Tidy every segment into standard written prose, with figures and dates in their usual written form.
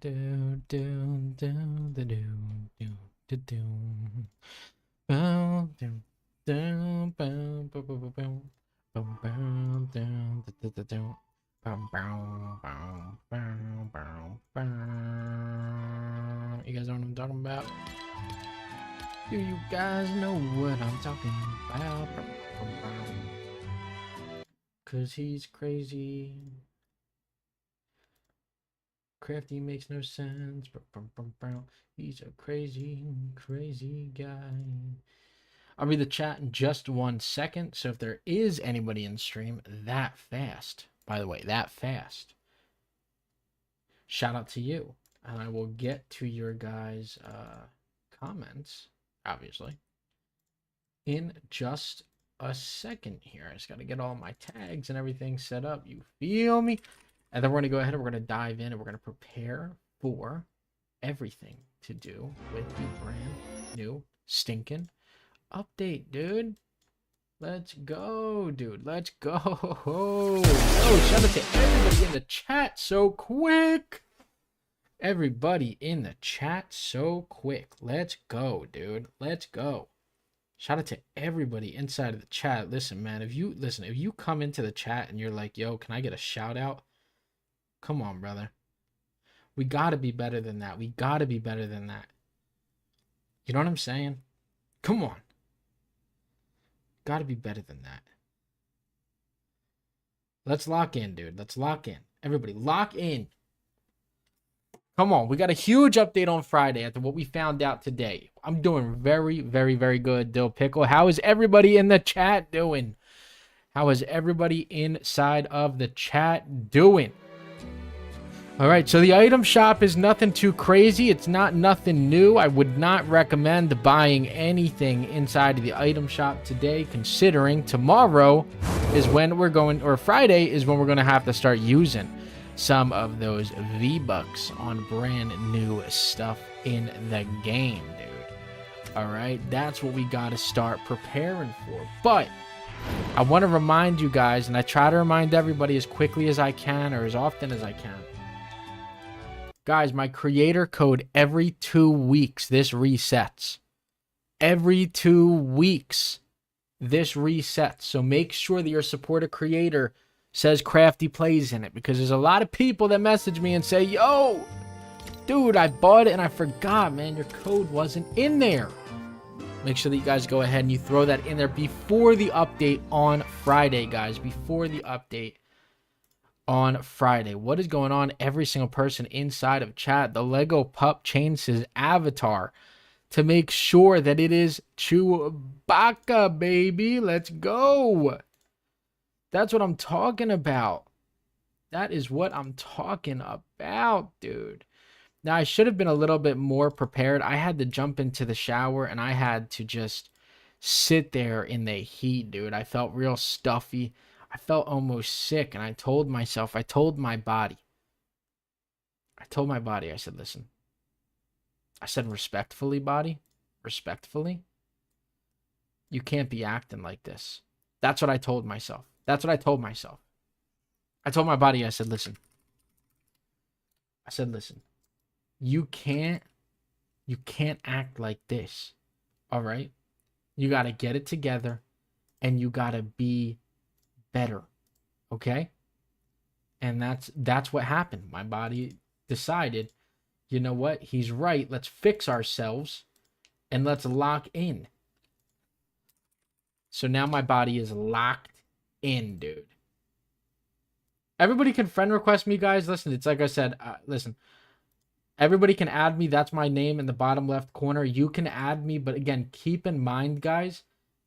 Do do do do do do do do. Bow do do bow bow bow bow bow. Bow bow do do do do. Bow bow bow bow bow bow. You guys know what I'm talking about? Do you guys know what I'm talking about? Bow, bow, bow. 'Cause he's crazy. Crafty makes no sense. He's a crazy, crazy guy. I'll read the chat in just 1 second. So if there is anybody in stream that fast, by the way, that fast, shout out to you. And I will get to your guys' comments, obviously, in just a second here. I just got to get all my tags and everything set up. You feel me? And then we're going to go ahead and we're going to dive in and we're going to prepare for everything to do with the brand new stinking update, dude. Let's go, dude. Let's go. Yo, shout out to everybody in the chat so quick. Everybody in the chat so quick. Let's go, dude. Let's go. Shout out to everybody inside of the chat. Listen, man, if you come into the chat and you're like, yo, can I get a shout out? Come on, brother. We got to be better than that. We got to be better than that. You know what I'm saying? Come on. Got to be better than that. Let's lock in, dude. Let's lock in. Everybody, lock in. Come on. We got a huge update on Friday after what we found out today. I'm doing very, very, very good, Dill Pickle. How is everybody in the chat doing? How is everybody inside of the chat doing? All right, so the item shop is nothing too crazy. It's not nothing new. I would not recommend buying anything inside of the item shop today, considering tomorrow is when we're going, or Friday is when we're going to have to start using some of those V-Bucks on brand new stuff in the game, dude. All right, that's what we got to start preparing for. But I want to remind you guys, and I try to remind everybody as quickly as I can or as often as I can. Guys, my creator code every 2 weeks, this resets. Every 2 weeks, this resets. So make sure that your support a creator says Crafty Plays in it, because there's a lot of people that message me and say, yo, dude, I bought it and I forgot, man, your code wasn't in there. Make sure that you guys go ahead and you throw that in there before the update on Friday, guys, before the update on Friday. What is going on? Every single person inside of chat. The Lego pup changed his avatar to make sure that it is Chewbacca, baby. Let's go. That's what I'm talking about. That is what I'm talking about, dude. Now, I should have been a little bit more prepared. I had to jump into the shower and I had to just sit there in the heat, dude. I felt real stuffy. I felt almost sick, and I told myself, I told my body, I said, listen, I said, respectfully, body, respectfully, you can't be acting like this. That's what I told myself. That's what I told myself. I told my body, I said, listen, you can't act like this, all right? You got to get it together, and you got to be better, okay? And that's what happened. My body decided, you know what, he's right, let's fix ourselves and let's lock in. So now my body is locked in, dude. Everybody can friend request me, guys. Listen, it's like I said, listen, everybody can add me. That's my name in the bottom left corner. You can add me, but again, keep in mind, guys,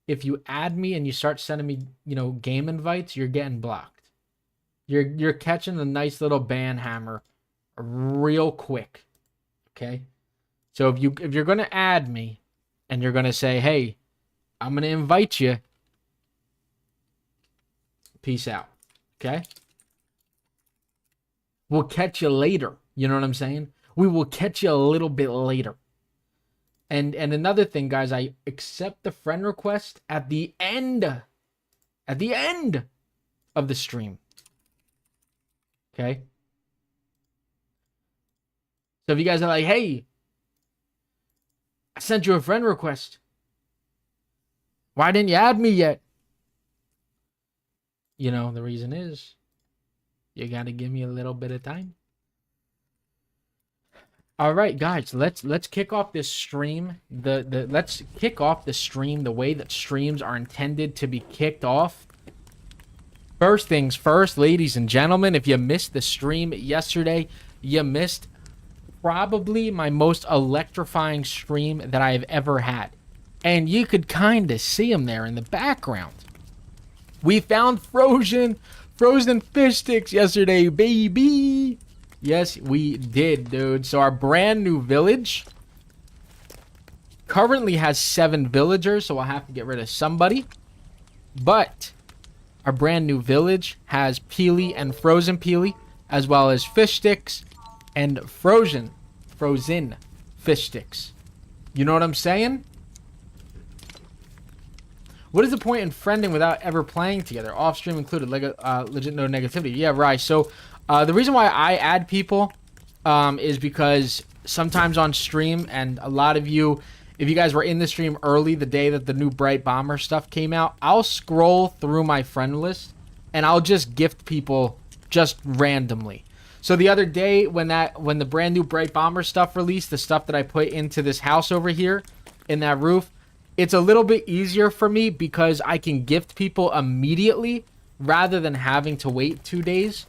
if you add me and you start sending me, you know, game invites, you're getting blocked. You're catching the nice little ban hammer real quick. Okay? So if you're going to add me and you're going to say, "Hey, I'm going to invite you." Peace out. Okay? We'll catch you later. You know what I'm saying? We will catch you a little bit later. And another thing, guys, I accept the friend request at the end of the stream. Okay? So if you guys are like, hey, I sent you a friend request. Why didn't you add me yet? You know, the reason is you got to give me a little bit of time. All right, guys, let's kick off this stream. Let's kick off the stream the way that streams are intended to be kicked off. First things first, ladies and gentlemen, if you missed the stream yesterday, you missed probably my most electrifying stream that I've ever had. And you could kind of see him there in the background. We found frozen fish sticks yesterday, baby. Yes, we did, dude. So our brand new village currently has 7 villagers, so I'll have to get rid of somebody. But our brand new village has peely and frozen peely, as well as fish sticks and frozen fish sticks. You know what I'm saying? What is the point in friending without ever playing together? Off stream included, legit no negativity. Yeah, right. So the reason why I add people is because sometimes on stream, and a lot of you, if you guys were in the stream early the day that the new Bright Bomber stuff came out, I'll scroll through my friend list and I'll just gift people just randomly. So the other day when the brand new Bright Bomber stuff released, the stuff that I put into this house over here in that roof, it's a little bit easier for me because I can gift people immediately rather than having to wait 2 days,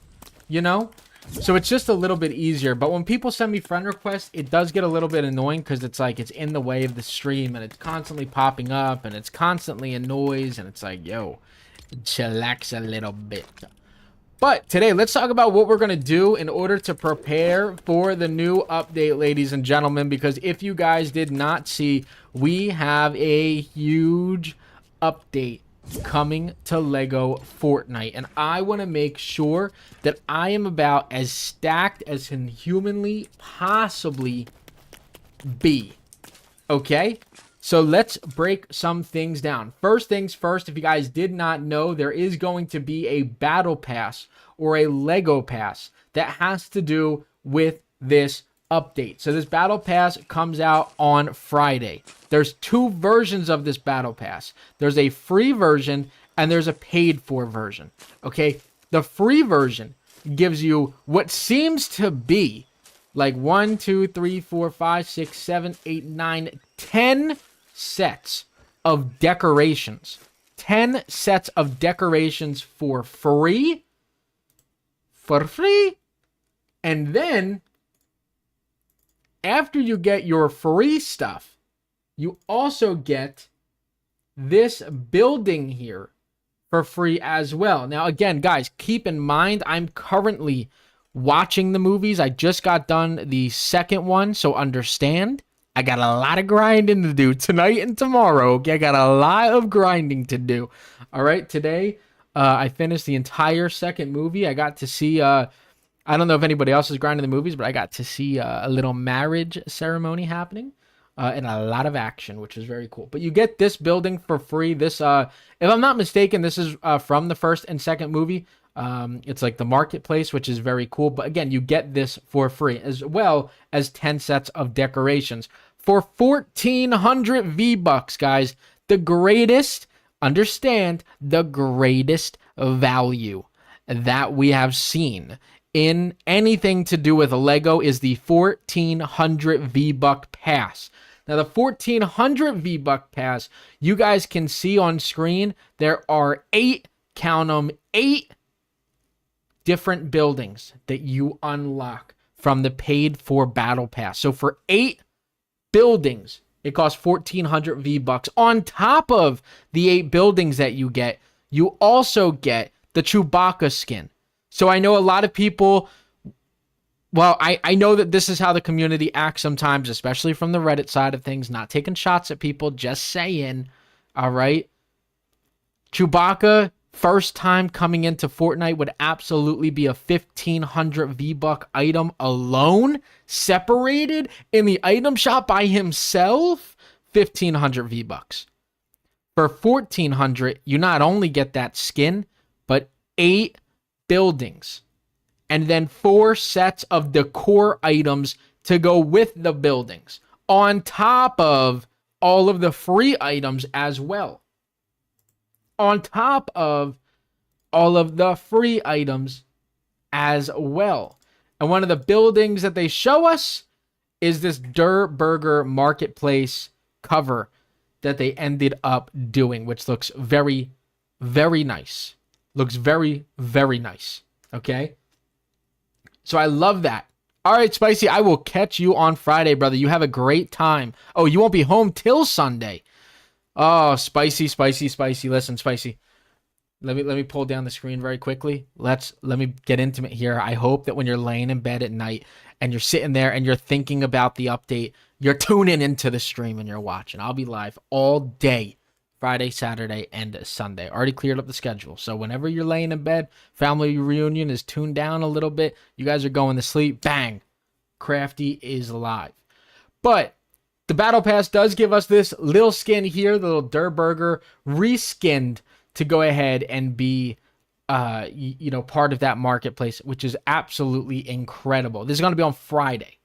you know? So it's just a little bit easier. But when people send me friend requests, it does get a little bit annoying because it's like it's in the way of the stream and it's constantly popping up and it's constantly a noise and it's like, yo, chillax a little bit. But today, let's talk about what we're going to do in order to prepare for the new update, ladies and gentlemen, because if you guys did not see, we have a huge update coming to LEGO Fortnite, and I want to make sure that I am about as stacked as can humanly possibly be. Okay? So let's break some things down. First things first, if you guys did not know, there is going to be a battle pass or a LEGO pass that has to do with this update. So this battle pass comes out on Friday. There's 2 versions of this battle pass. There's a free version and there's a paid for version. Okay? The free version gives you what seems to be like 1, 2, 3, 4, 5, 6, 7, 8, 9, 10 sets of decorations. 10 sets of decorations for free. And then after you get your free stuff, you also get this building here for free as well. Now, again, guys, keep in mind, I'm currently watching the movies. I just got done the second one, so understand, I got a lot of grinding to do tonight and tomorrow. Okay, I got a lot of grinding to do. All right, today I finished the entire second movie. I got to see, I don't know if anybody else is grinding the movies, but I got to see a little marriage ceremony happening and a lot of action, which is very cool. But you get this building for free. This, if I'm not mistaken, this is from the first and second movie. It's like the marketplace, which is very cool. But again, you get this for free as well as 10 sets of decorations for 1,400 V-Bucks, guys. The greatest, understand, the greatest value that we have seen in anything to do with LEGO is the 1,400 V-Buck pass. Now, the 1,400 V-Buck pass, you guys can see on screen, there are 8, count them, 8 different buildings that you unlock from the paid for battle pass. So for 8 buildings, it costs 1,400 V-Bucks. On top of the 8 buildings that you get, you also get the Chewbacca skin. So I know a lot of people, well, I know that this is how the community acts sometimes, especially from the Reddit side of things, not taking shots at people, just saying, all right? Chewbacca, first time coming into Fortnite, would absolutely be a 1,500 V-Buck item alone, separated in the item shop by himself, 1,500 V-Bucks. For 1,400, you not only get that skin, but 8 buildings. And then 4 sets of decor items to go with the buildings, on top of all of the free items as well. On top of all of the free items as well. And one of the buildings that they show us is this Der Burger Marketplace cover that they ended up doing, which looks very, very nice. Looks very, very nice. Okay? So I love that. All right, Spicy, I will catch you on Friday, brother. You have a great time. Oh, you won't be home till Sunday. Oh, Spicy. Listen, Spicy. Let me pull down the screen very quickly. Let me get intimate here. I hope that when you're laying in bed at night and you're sitting there and you're thinking about the update, you're tuning into the stream and you're watching. I'll be live all day, Friday, Saturday, and Sunday. Already cleared up the schedule. So whenever you're laying in bed, family reunion is tuned down a little bit, you guys are going to sleep, bang, Crafty is live. But the Battle Pass does give us this little skin here, the little Der Burger reskinned to go ahead and be, part of that marketplace, which is absolutely incredible. This is going to be on Friday.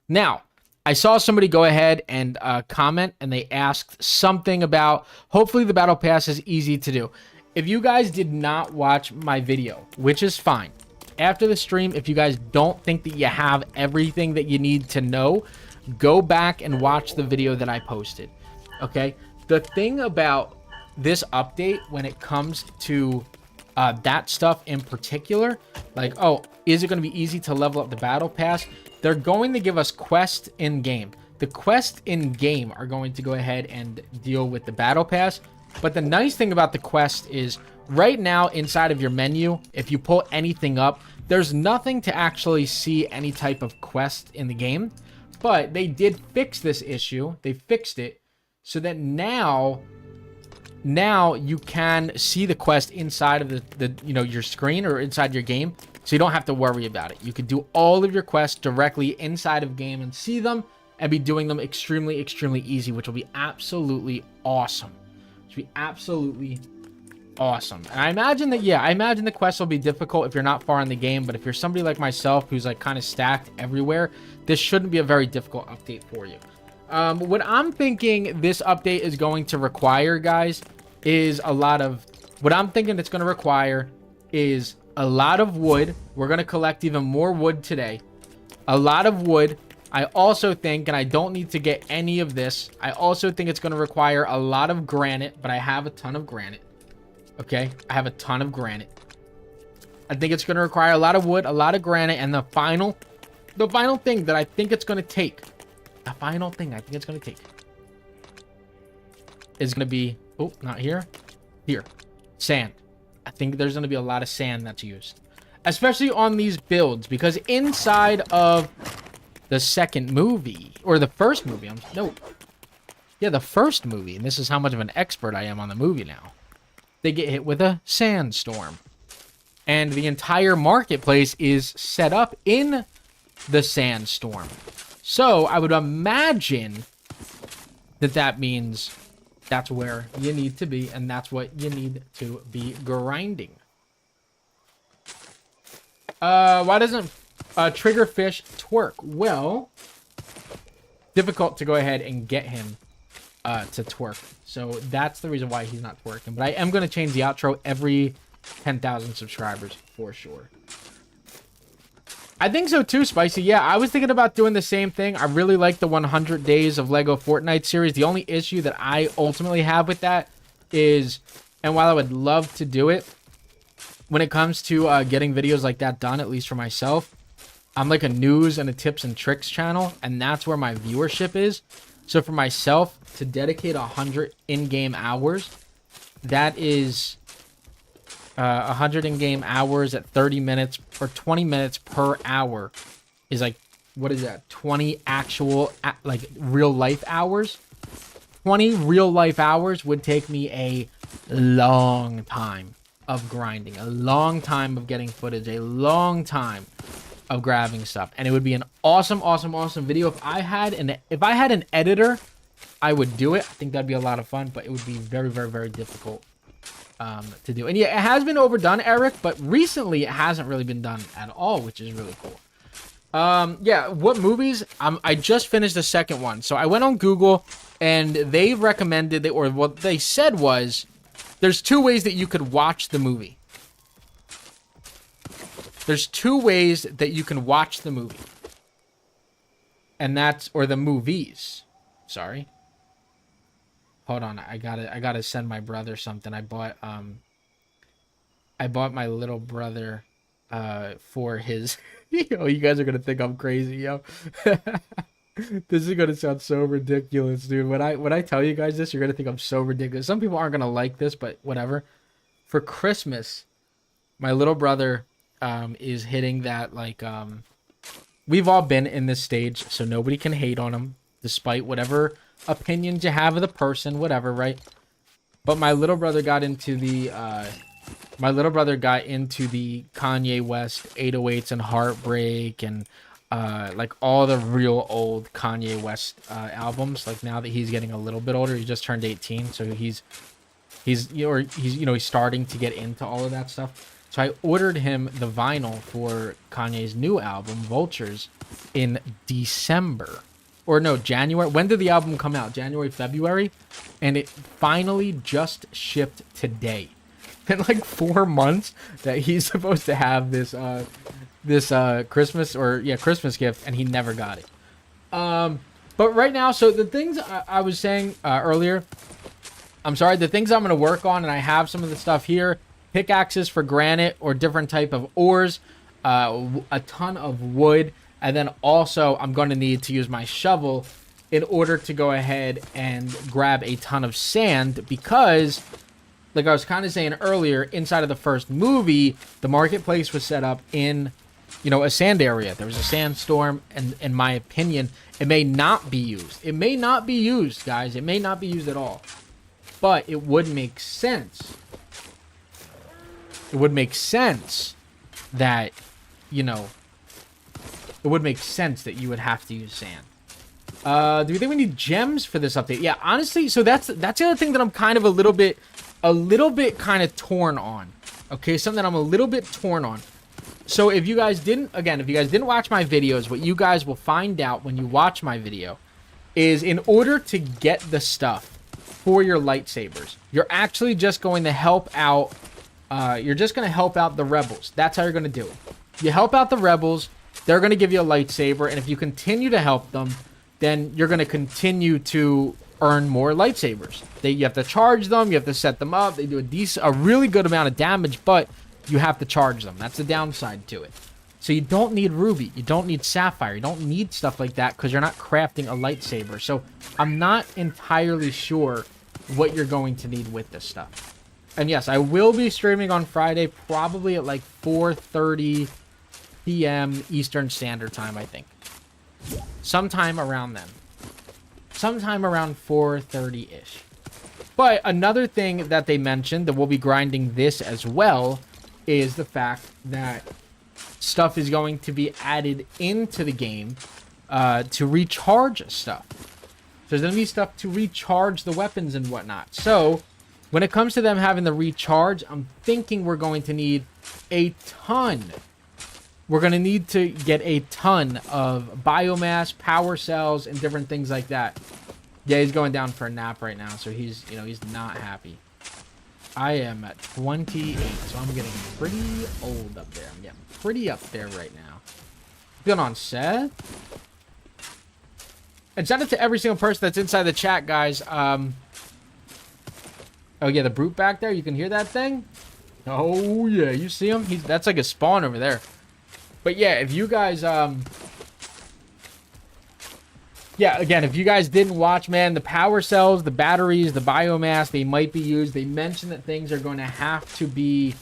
Now, I saw somebody go ahead and comment, and they asked something about, hopefully the Battle Pass is easy to do. If you guys did not watch my video, which is fine, after the stream, if you guys don't think that you have everything that you need to know, go back and watch the video that I posted. Okay? The thing about this update, when it comes to that stuff in particular, like, oh, is it going to be easy to level up the Battle Pass? They're going to give us quests in-game. The quests in-game are going to go ahead and deal with the Battle Pass. But the nice thing about the quest is, right now inside of your menu, if you pull anything up, there's nothing to actually see any type of quest in the game. But they did fix this issue. They fixed it so that now you can see the quest inside of the your screen or inside your game, so you don't have to worry about it. You can do all of your quests directly inside of game and see them and be doing them extremely, extremely easy, which will be absolutely awesome. Which will be absolutely awesome. And I imagine the quests will be difficult if you're not far in the game, but if you're somebody like myself who's like kind of stacked everywhere, this shouldn't be a very difficult update for you. What I'm thinking this update is going to require, guys, is what I'm thinking it's going to require is a lot of wood. We're going to collect even more wood today. A lot of wood. I also think, and I don't need to get any of this, I also think it's going to require a lot of granite, but I have a ton of granite. Okay? I have a ton of granite. I think it's going to require a lot of wood, a lot of granite, and the final thing that I think it's going to take, is going to be, oh, not here, here, sand. I think there's going to be a lot of sand that's used, especially on these builds, because inside of the second movie, or the first movie, the first movie, and this is how much of an expert I am on the movie now, they get hit with a sandstorm, and the entire marketplace is set up in the sandstorm. So I would imagine that means that's where you need to be, and that's what you need to be grinding. Why doesn't Triggerfish twerk? Well, difficult to go ahead and get him to twerk. So that's the reason why he's not twerking. But I am going to change the outro every 10,000 subscribers for sure. I think so too, Spicy. Yeah, I was thinking about doing the same thing. I really like the 100 Days of LEGO Fortnite series. The only issue that I ultimately have with that is, and while I would love to do it, when it comes to getting videos like that done, at least for myself, I'm like a news and a tips and tricks channel, and that's where my viewership is. So for myself to dedicate 100 in-game hours, that is 100 in-game hours at 30 minutes or 20 minutes per hour is like, what is that? 20 actual, like, real life hours? 20 real life hours would take me a long time of grinding, a long time of getting footage, a long time of grabbing stuff. And it would be an awesome video. If I had an editor, I would do it. I think that'd be a lot of fun, but it would be very, very, very difficult to do. And yeah, it has been overdone, Eric, but recently it hasn't really been done at all, which is really cool. Yeah, what movies? I just finished the second one. So I went on Google and they recommended, or what they said was, there's two ways that you could watch the movie. There's two ways that you can watch the movie. And that's, or the movies. Sorry. Hold on, I gotta send my brother something. I bought my little brother for his yo, you guys are gonna think I'm crazy, yo. This is gonna sound so ridiculous, dude. When I tell you guys this, you're gonna think I'm so ridiculous. Some people aren't gonna like this, but whatever. For Christmas, my little brother is hitting that, like, we've all been in this stage, so nobody can hate on him, despite whatever opinions you have of the person, whatever, right? But my little brother got into the Kanye West 808s and Heartbreak and like all the real old Kanye West albums. Like, now that he's getting a little bit older, he just turned 18, so he's starting to get into all of that stuff. So I ordered him the vinyl for Kanye's new album, Vultures, in December. Or no, January. When did the album come out? January, February? And it finally just shipped today. Been like 4 months that he's supposed to have this Christmas Christmas gift, and he never got it. But right now, so the things I was saying earlier, I'm sorry, the things I'm going to work on, and I have some of the stuff here: pickaxes for granite or different type of ores, a ton of wood, and then also I'm going to need to use my shovel in order to go ahead and grab a ton of sand, because, like I was kind of saying earlier, inside of the first movie, the marketplace was set up in, a sand area. There was a sandstorm, and in my opinion, it may not be used. It may not be used, guys. It may not be used at all. But it would make sense. It would make sense that, it would make sense that you would have to use sand. Do we think we need gems for this update? Yeah, honestly, so that's the other thing that I'm kind of a little bit kind of torn on. Okay, something I'm a little bit torn on. So if you guys didn't watch my videos, what you guys will find out when you watch my video is, in order to get the stuff for your lightsabers, you're actually just going to help out, the rebels. That's how you're going to do it. You help out the rebels, they're going to give you a lightsaber, and if you continue to help them, then you're going to continue to earn more lightsabers. You have to charge them, you have to set them up, they do a really good amount of damage, but you have to charge them. That's the downside to it. So you don't need ruby, you don't need sapphire, you don't need stuff like that, because you're not crafting a lightsaber. So I'm not entirely sure what you're going to need with this stuff. And yes, I will be streaming on Friday, probably at like 4:30 p.m. Eastern Standard Time, I think. Sometime around then. Sometime around 4:30-ish. But another thing that they mentioned, that we'll be grinding this as well, is the fact that stuff is going to be added into the game to recharge stuff. So there's going to be stuff to recharge the weapons and whatnot. So when it comes to them having the recharge, I'm thinking we're going to need a ton. We're going to need to get a ton of biomass, power cells, and different things like that. Yeah, he's going down for a nap right now, so he's not happy. I am at 28, so I'm getting pretty old up there. I'm getting pretty up there right now. What's going on, Seth? And shout out to every single person that's inside the chat, guys. Oh, yeah, the brute back there. You can hear that thing? Oh, yeah. You see him? That's like a spawn over there. But, yeah, if you guys... Yeah, again, if you guys didn't watch, man, the power cells, the batteries, the biomass, they might be used. They mentioned that things are going to have to be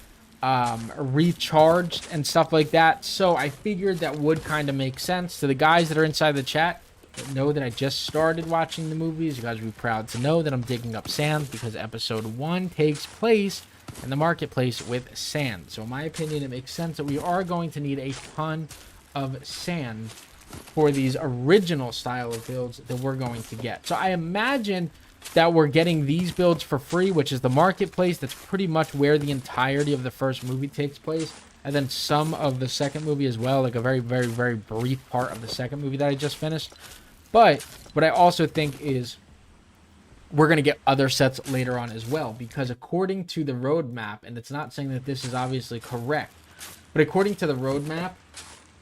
recharged and stuff like that. So I figured that would kind of make sense. To the guys that are inside the chat that know that I just started watching the movies, you guys will be proud to know that I'm digging up sand, because episode 1 takes place in the marketplace with sand. So in my opinion, it makes sense that we are going to need a ton of sand for these original style of builds that we're going to get. So I imagine that we're getting these builds for free, which is the marketplace. That's pretty much where the entirety of the first movie takes place. and then some of the second movie as well, like a very, very, very brief part of the second movie that I just finished. But what I also think is we're going to get other sets later on as well, because according to the roadmap, and it's not saying that this is obviously correct, but according to the roadmap,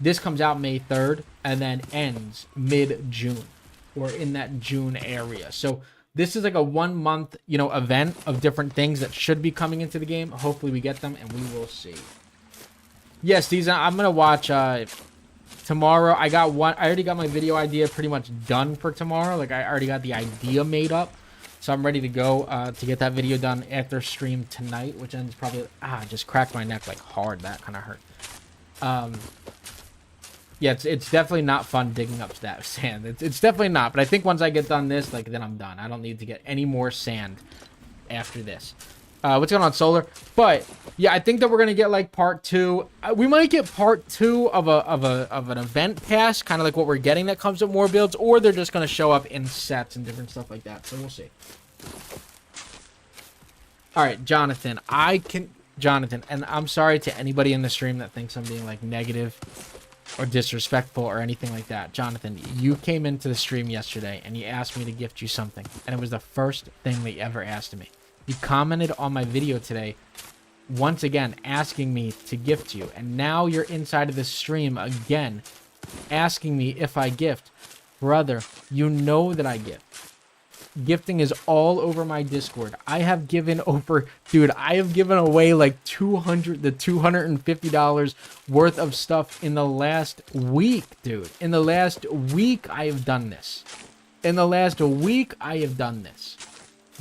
this comes out May 3rd and then ends mid-June, or in that June area. So this is like a 1 month, event of different things that should be coming into the game. Hopefully we get them, and we will see. Yes, these I'm going to watch tomorrow. I already got my video idea pretty much done for tomorrow. Like, I already got the idea made up. So I'm ready to go to get that video done after stream tonight, which ends probably... just cracked my neck like hard. That kind of hurt. Yeah, it's definitely not fun digging up that sand. It's definitely not. But I think once I get done this, like, then I'm done. I don't need to get any more sand after this. What's going on, Solar? But yeah, I think that we're gonna get like part 2. We might get part 2 of an event pass, kind of like what we're getting that comes with more builds, or they're just gonna show up in sets and different stuff like that. So we'll see. All right, Jonathan, and I'm sorry to anybody in the stream that thinks I'm being like negative or disrespectful or anything like that. Jonathan, you came into the stream yesterday and you asked me to gift you something, and it was the first thing that you ever asked me. You commented on my video today, once again, asking me to gift you. And now you're inside of the stream again, asking me if I gift. Brother, you know that I gift. Gifting is all over my Discord. I have given over... Dude, I have given away like $250 worth of stuff in the last week, dude. In the last week, I have done this.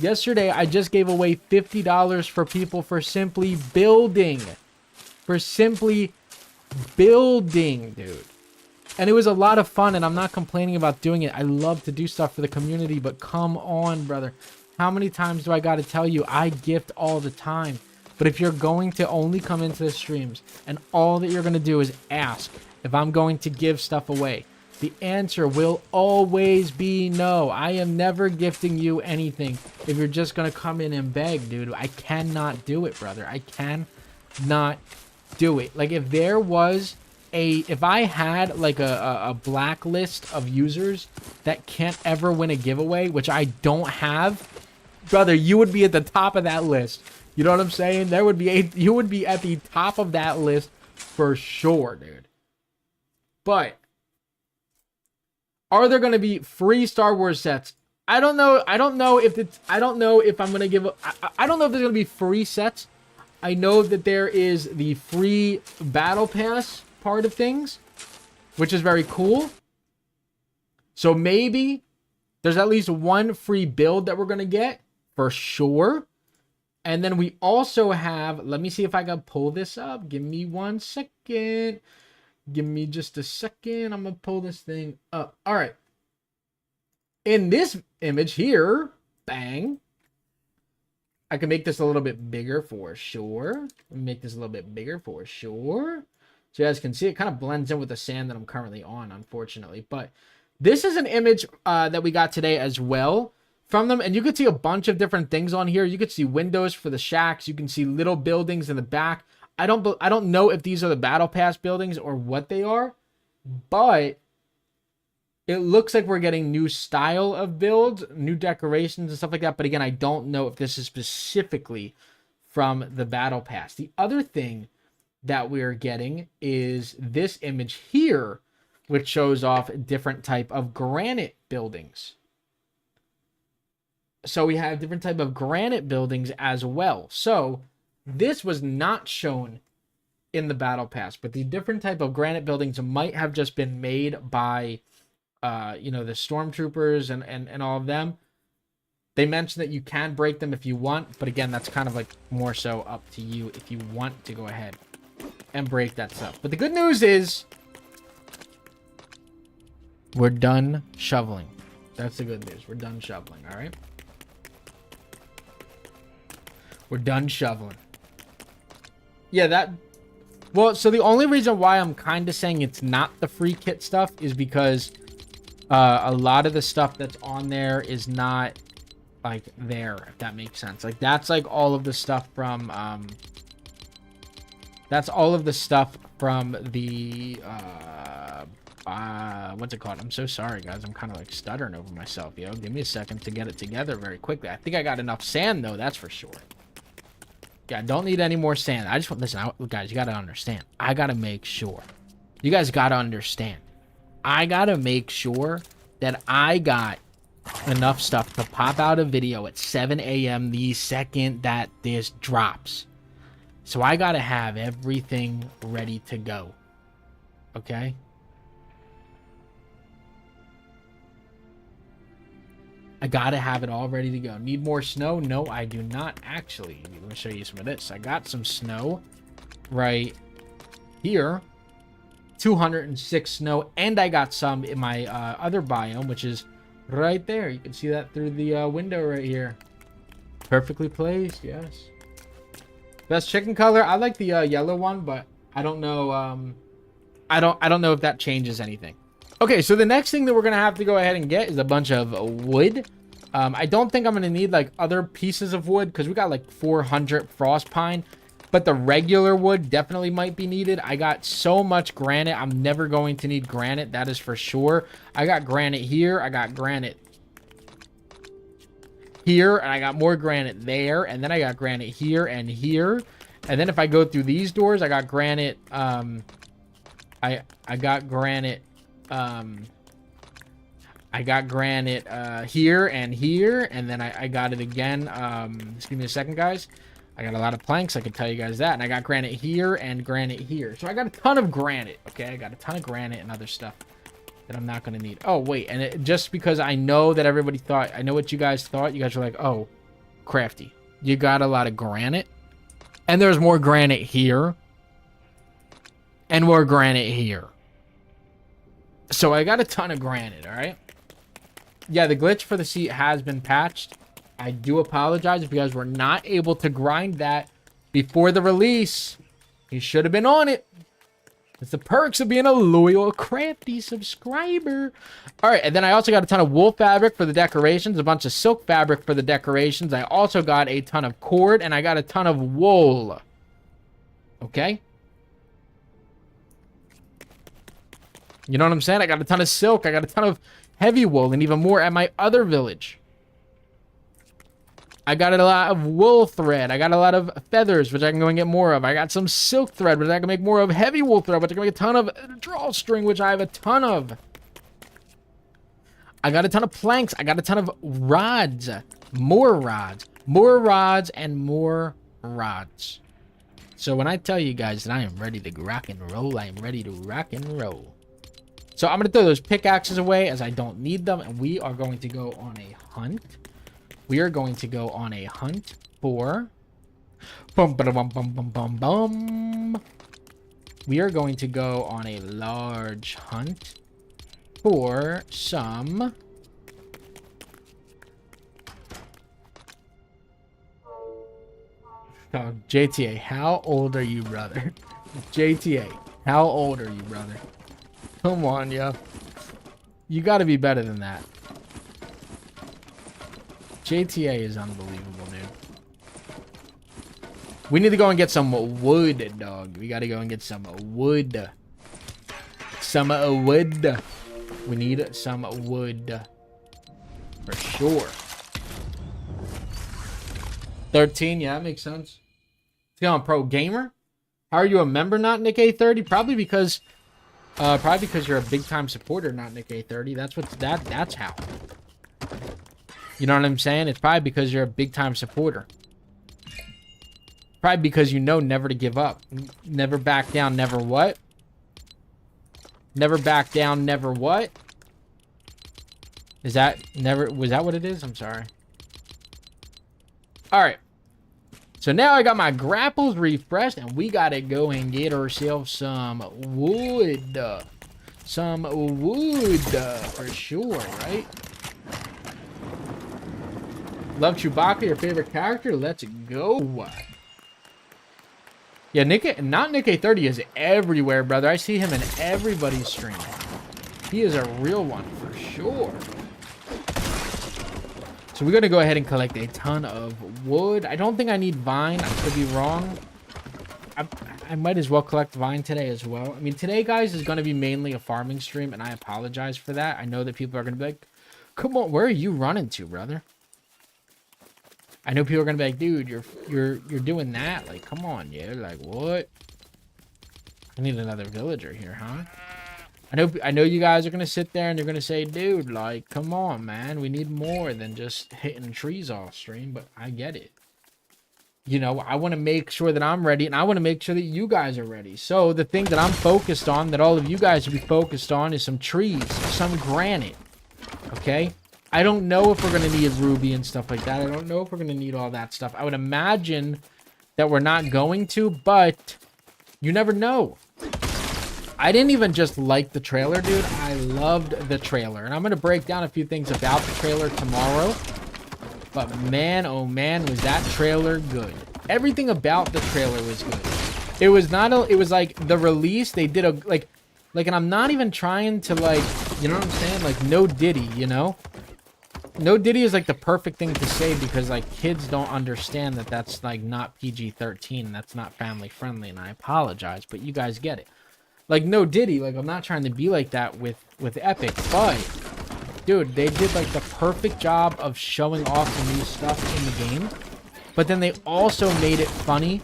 Yesterday, I just gave away $50 for people for simply building. Dude. And it was a lot of fun, and I'm not complaining about doing it. I love to do stuff for the community, but come on, brother. How many times do I got to tell you? I gift all the time. But if you're going to only come into the streams, and all that you're going to do is ask if I'm going to give stuff away, the answer will always be no. I am never gifting you anything if you're just going to come in and beg, dude. I cannot do it, brother. I cannot do it. Like, if there was if I had like a blacklist of users that can't ever win a giveaway, which I don't have, brother, you would be at the top of that list. You know what I'm saying? You would be at the top of that list for sure, dude. But are there going to be free Star Wars sets? I don't know. I don't know if I'm going to give... I don't know if there's going to be free sets. I know that there is the free Battle Pass part of things, which is very cool. So maybe there's at least one free build that we're going to get for sure. And then we also have... Let me see if I can pull this up. Give me 1 second. Give me just a second. I'm going to pull this thing up. All right. In this image here, bang. I can make this a little bit bigger for sure. Make this a little bit bigger for sure. So you guys can see it kind of blends in with the sand that I'm currently on, unfortunately. But this is an image that we got today as well from them. And you can see a bunch of different things on here. You can see windows for the shacks. You can see little buildings in the back. I don't know if these are the Battle Pass buildings or what they are, but it looks like we're getting new style of builds, new decorations and stuff like that. But again, I don't know if this is specifically from the Battle Pass. The other thing that we're getting is this image here, which shows off different type of granite buildings. So we have different type of granite buildings as well. So this was not shown in the Battle Pass, but the different type of granite buildings might have just been made by, the stormtroopers and all of them. They mentioned that you can break them if you want, but again, that's kind of like more so up to you if you want to go ahead and break that stuff. But the good news is we're done shoveling. That's the good news. We're done shoveling, all right? We're done shoveling. Yeah, well, so the only reason why I'm kind of saying it's not the free kit stuff is because a lot of the stuff that's on there is not like there, if that makes sense. Like, that's like all of the stuff from That's all of the stuff from the, what's it called? I'm so sorry, guys. I'm kind of like stuttering over myself, yo. Give me a second to get it together very quickly. I think I got enough sand, though. That's for sure. Yeah, I don't need any more sand. I just want, listen, guys, you got to understand. I got to make sure. You guys got to understand. I got to make sure that I got enough stuff to pop out a video at 7 a.m. the second that this drops. So I got to have everything ready to go. Okay? I got to have it all ready to go. Need more snow? No, I do not actually. Let me show you some of this. I got some snow right here. 206 snow. And I got some in my other biome, which is right there. You can see that through the window right here. Perfectly placed, yes. Best chicken color? I like the yellow one, but I don't know. I don't know if that changes anything. Okay, so the next thing that we're gonna have to go ahead and get is a bunch of wood. I don't think I'm gonna need like other pieces of wood because we got like 400 frost pine, but the regular wood definitely might be needed. I got so much granite. I'm never going to need granite. That is for sure. I got granite here. I got granite here, and I got more granite there, and then I got granite here and here, and then if I go through these doors, I got granite. I got granite. I got granite here and here, and then I got it again. Just give me a second, guys. I got a lot of planks, I can tell you guys that. And I got granite here and granite here. So I got a ton of granite, okay? I got a ton of granite and other stuff that I'm not going to need. Oh, wait. And just because I know that everybody thought, I know what you guys thought. You guys were like, oh, Crafty, you got a lot of granite. And there's more granite here. And more granite here. So I got a ton of granite, all right? Yeah, the glitch for the seat has been patched. I do apologize if you guys were not able to grind that before the release. You should have been on it. It's the perks of being a loyal, crafty subscriber. All right, and then I also got a ton of wool fabric for the decorations, a bunch of silk fabric for the decorations. I also got a ton of cord, and I got a ton of wool. Okay? You know what I'm saying? I got a ton of silk. I got a ton of heavy wool and even more at my other village. I got a lot of wool thread. I got a lot of feathers, which I can go and get more of. I got some silk thread, which I can make more of. Heavy wool thread, which I can make a ton of. Drawstring, which I have a ton of. I got a ton of planks. I got a ton of rods. More rods. More rods and more rods. So when I tell you guys that I am ready to rock and roll, I am ready to rock and roll. So I'm going to throw those pickaxes away as I don't need them. And we are going to go on a hunt. We are going to go on a hunt for... Bum, ba, bum, bum, bum, bum, bum. We are going to go on a large hunt for some... Oh, JTA, how old are you, brother? JTA, how old are you, brother? Come on, yo. You gotta be better than that. JTA is unbelievable, dude. We need to go and get some wood, dog. We gotta go and get some wood. Some wood. We need some wood. For sure. 13, yeah, that makes sense. Let's go on Pro Gamer. How are you a member, not Nick A30? Probably because you're a big time supporter, not Nick A30. That's how. You know what I'm saying? It's probably because you're a big time supporter. Probably because you know never to give up. Never back down, never what? Never back down, never what? Is that never, was that what it is? I'm sorry. Alright. So now I got my grapples refreshed, and we gotta go and get ourselves some wood. Some wood, for sure, right? Love Chewbacca, your favorite character? Let's go. Yeah, not Nick A30 is everywhere, brother. I see him in everybody's stream. He is a real one, for sure. So we're going to go ahead and collect a ton of wood. I don't think I need vine. I could be wrong. I might as well collect Vine today as well. I mean, today, guys, is going to be mainly a farming stream, and I apologize for that. I know that people are going to be like, come on, where are you running to, brother? I know people are going to be like, dude, you're doing that. Like, come on, yeah. Like, what? I need another villager here, huh? I know you guys are going to sit there and you're going to say, dude, like, come on, man. We need more than just hitting trees all stream, but I get it. You know, I want to make sure that I'm ready, and I want to make sure that you guys are ready. So the thing that I'm focused on, that all of you guys should be focused on, is some trees, some granite, okay? I don't know if we're going to need ruby and stuff like that. I don't know if we're going to need all that stuff. I would imagine that we're not going to, but you never know. I didn't even just like the trailer, dude. I loved the trailer, and I'm going to break down a few things about the trailer tomorrow. But man, oh man, was that trailer good. Everything about the trailer was good. It was not a, it was like the release, they did a, like, and I'm not even trying to, like, you know what I'm saying? Like, no Diddy, you know? No Diddy is like the perfect thing to say because, like, kids don't understand that that's, like, not PG-13 and that's not family friendly, and I apologize, but you guys get it. Like, no Diddy, like, I'm not trying to be like that with Epic, but dude, they did like the perfect job of showing off the new stuff in the game, but then they also made it funny.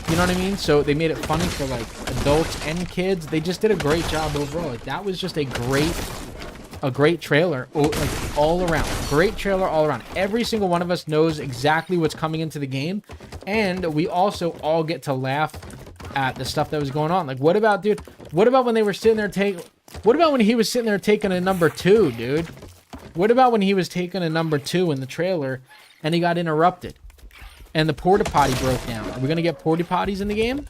You know what I mean? So they made it funny for like adults and kids. They just did a great job overall. Like, that was just a great trailer, like, all around. Great trailer all around. Every single one of us knows exactly what's coming into the game, and we also all get to laugh at the stuff that was going on. Like, what about, dude? What about when they were sitting there what about when he was sitting there taking a number 2, dude? What about when he was taking a number 2 in the trailer and he got interrupted and the porta potty broke down? Are we going to get porta potties in the game?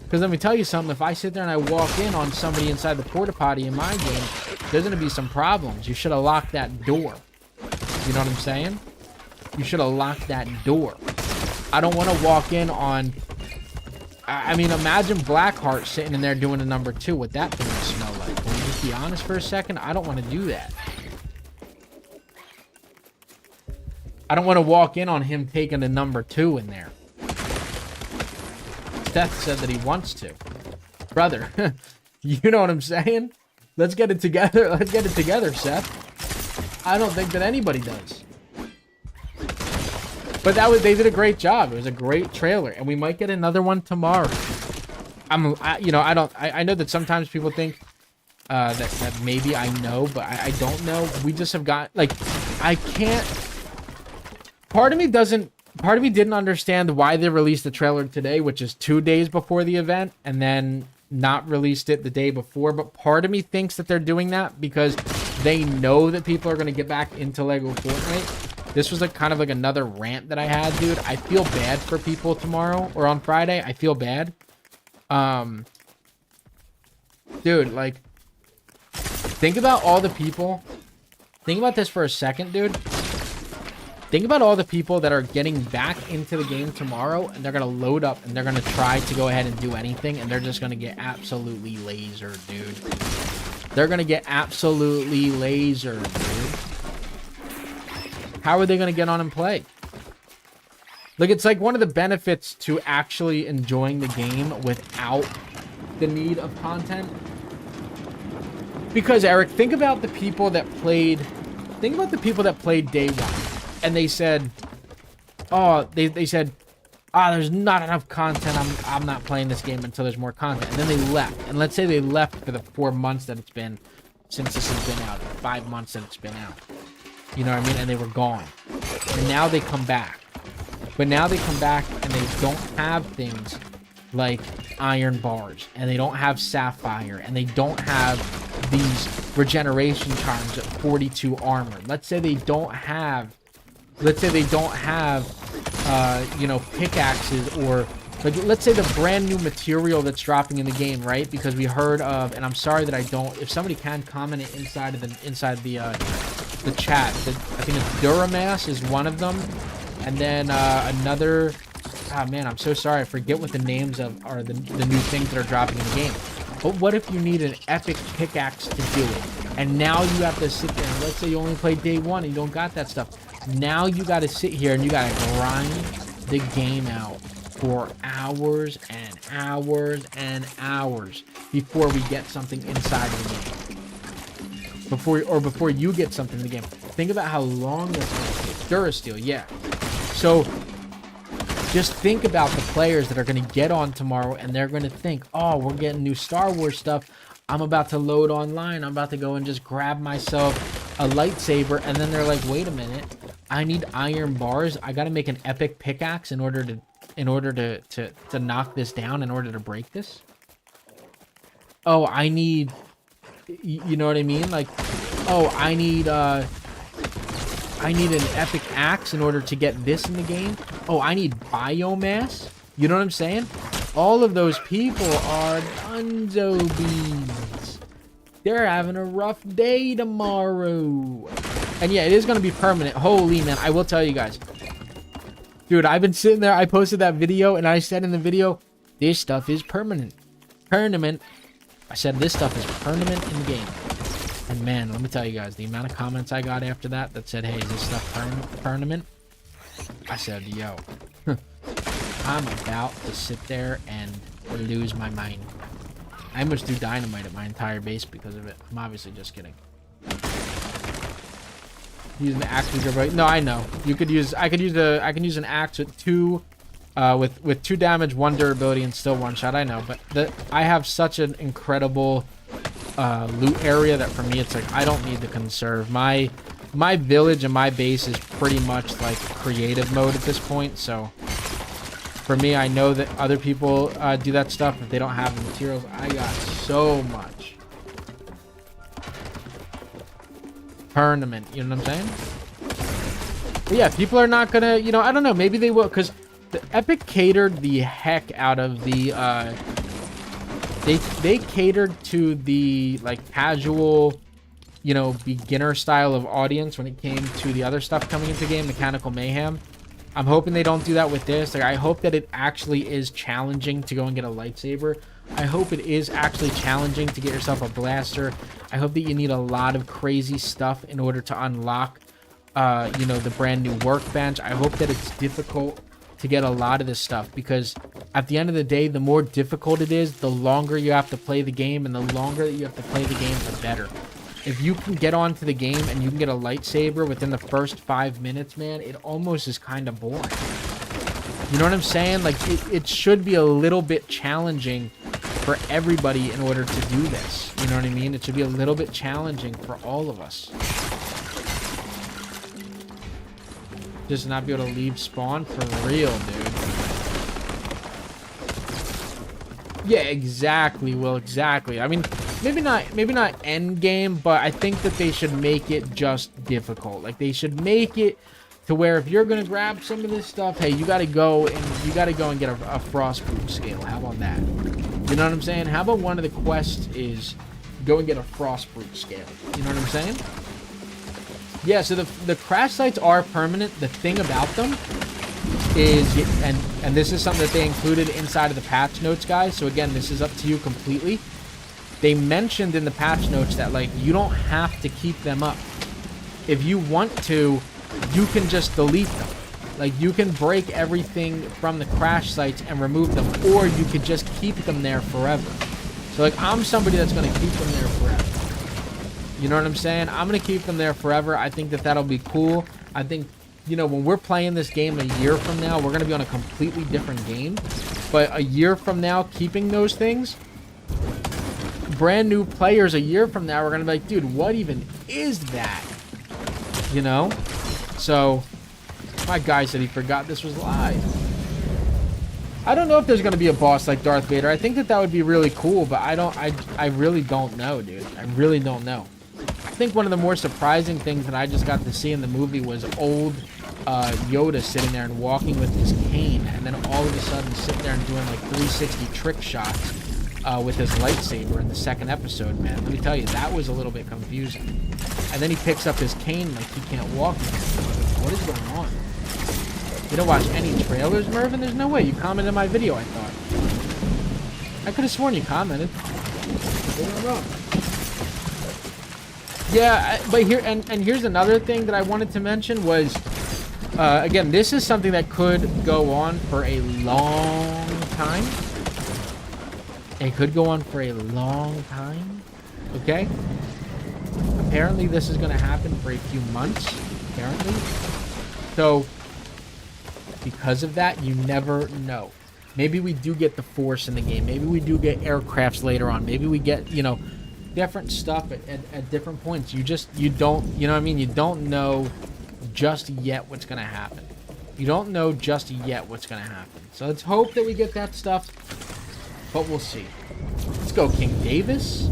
Because let me tell you something. If I sit there and I walk in on somebody inside the porta potty in my game, there's going to be some problems. You should have locked that door. You know what I'm saying? You should have locked that door. I don't want to walk in on... I mean, imagine Blackheart sitting in there doing a number 2. What that thing would smell like. Can we just be honest for a second? I don't want to do that. I don't want to walk in on him taking a number 2 in there. Seth said that he wants to. Brother, you know what I'm saying? Let's get it together. Let's get it together, Seth. I don't think that anybody does. But they did a great job. It was a great trailer, and we might get another one tomorrow. I know that sometimes people think that maybe I know, but I don't know. We just have got, like, I can't. Part of me didn't understand why they released the trailer today, which is 2 days before the event, and then not released it the day before. But part of me thinks that they're doing that because they know that people are going to get back into LEGO Fortnite. This was like kind of like another rant that I had, dude. I feel bad for people tomorrow or on Friday. I feel bad. Dude, like, think about all the people. Think about this for a second, dude. Think about all the people that are getting back into the game tomorrow, and they're going to load up, and they're going to try to go ahead and do anything, and they're just going to get absolutely lasered, dude. They're going to get absolutely lasered, dude. How are they going to get on and play? Like, it's like one of the benefits to actually enjoying the game without the need of content. Because, Eric, think about the people that played... Think about the people that played day one. And they said... Oh, they said... Ah, there's not enough content. I'm not playing this game until there's more content. And then they left. And let's say they left for the 4 months that it's been since this has been out. 5 months that it's been out. You know what I mean? And they were gone. And now they come back. But now they come back and they don't have things like iron bars. And they don't have sapphire. And they don't have these regeneration charms at 42 armor. Let's say they don't have... you know, pickaxes, or... Like, let's say the brand new material that's dropping in the game, right? Because we heard of... And I'm sorry that I don't... If somebody can comment it inside the chat. I think it's Duramass is one of them, and then another. Ah, man, I'm so sorry. I forget what the names of are the new things that are dropping in the game. But what if you need an epic pickaxe to do it, and now you have to sit there and let's say you only played day one and you don't got that stuff. Now you got to sit here and you got to grind the game out for hours and hours and hours before we get something inside of the game. Before you get something in the game. Think about how long this is going to take. Durasteel, yeah. So just think about the players that are going to get on tomorrow and they're going to think, oh, we're getting new Star Wars stuff. I'm about to load online. I'm about to go and just grab myself a lightsaber. And then they're like, wait a minute. I need iron bars. I got to make an epic pickaxe in order to knock this down, in order to break this. Oh, I need, you know what I mean? Like, oh, I need an epic axe in order to get this in the game. Oh, I need biomass. You know what I'm saying? All of those people are dunzo beans. They're having a rough day tomorrow. And yeah, it is going to be permanent. Holy man, I will tell you guys. Dude, I've been sitting there. I posted that video and I said in the video, this stuff is permanent. Permanent. I said this stuff is permanent in the game. And man, let me tell you guys, the amount of comments I got after that said, hey, is this stuff permanent? I said, yo, I'm about to sit there and lose my mind. I almost threw dynamite at my entire base because of it. I'm obviously just kidding. Using the axe with your, no, I know. I can use an axe with two damage, 1 durability, and still 1 shot. I know, but I have such an incredible loot area that for me it's like I don't need to conserve. My village and my base is pretty much like creative mode at this point, so for me, I know that other people do that stuff if they don't have the materials. I got so much. Tournament, you know what I'm saying? But yeah, people are not gonna, you know, I don't know, maybe they will, because the Epic catered the heck out of the they catered to the like casual, you know, beginner style of audience when it came to the other stuff coming into the game, Mechanical Mayhem. I'm hoping they don't do that with this. Like, I hope that it actually is challenging to go and get a lightsaber. I hope it is actually challenging to get yourself a blaster. I hope that you need a lot of crazy stuff in order to unlock, you know, the brand new workbench. I hope that it's difficult to get a lot of this stuff, because at the end of the day, the more difficult it is, the longer you have to play the game, and the longer that you have to play the game, the better. If you can get onto the game and you can get a lightsaber within the first 5 minutes, man, it almost is kind of boring. You know what I'm saying? Like, it should be a little bit challenging for everybody in order to do this. You know what I mean? It should be a little bit challenging for all of us. Just not be able to leave spawn for real, dude. Yeah, exactly, Will, exactly. I mean, maybe not end game, but I think that they should make it just difficult. Like, they should make it to where if you're gonna grab some of this stuff, hey, you gotta go and get a frostproof scale. How about that? You know what I'm saying? How about one of the quests is go and get a frostproof scale? You know what I'm saying? Yeah, so the crash sites are permanent. The thing about them is, and this is something that they included inside of the patch notes, guys. So again, this is up to you completely. They mentioned in the patch notes that, like, you don't have to keep them up. If you want to, you can just delete them. Like, you can break everything from the crash sites and remove them, or you could just keep them there forever. So, like, I'm somebody that's going to keep them there forever. You know what I'm saying? I'm going to keep them there forever. I think that that'll be cool. I think, you know, when we're playing this game a year from now, we're going to be on a completely different game. But a year from now, keeping those things, brand new players a year from now are going to be like, dude, what even is that? You know? So, my guy said he forgot this was live. I don't know if there's going to be a boss like Darth Vader. I think that that would be really cool, but I really don't know, dude. I really don't know. I think one of the more surprising things that I just got to see in the movie was old Yoda sitting there and walking with his cane, and then all of a sudden sitting there and doing like 360 trick shots with his lightsaber in the second episode, man. Let me tell you, that was a little bit confusing. And then he picks up his cane like he can't walk anymore. What is going on? You don't watch any trailers, Mervin? There's no way. You commented on my video, I thought. I could have sworn you commented. Yeah, but here and here's another thing that I wanted to mention was Again, this is something that could go on for a long time. It could go on for a long time. Okay? Apparently, this is going to happen for a few months. Apparently. So, because of that, you never know. Maybe we do get the Force in the game. Maybe we do get aircrafts later on. Maybe we get, you know, different stuff at different points. You don't, you know what I mean? You don't know just yet what's going to happen. You don't know just yet what's going to happen. So let's hope that we get that stuff. But we'll see. Let's go, King Davis.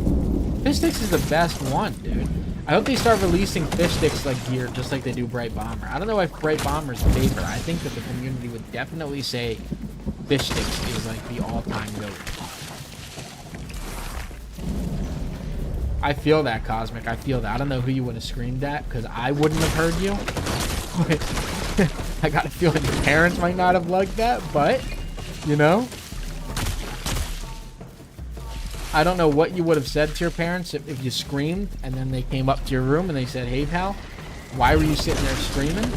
Fish Sticks is the best one, dude. I hope they start releasing Fish Sticks like gear, just like they do Bright Bomber. I don't know if Bright Bomber's favorite. I think that the community would definitely say Fish Sticks is like the all-time GOAT. I feel that, Cosmic. I feel that. I don't know who you would have screamed at, because I wouldn't have heard you. I got a feeling your parents might not have liked that, but, you know. I don't know what you would have said to your parents if you screamed, and then they came up to your room and they said, "Hey, pal, why were you sitting there screaming?"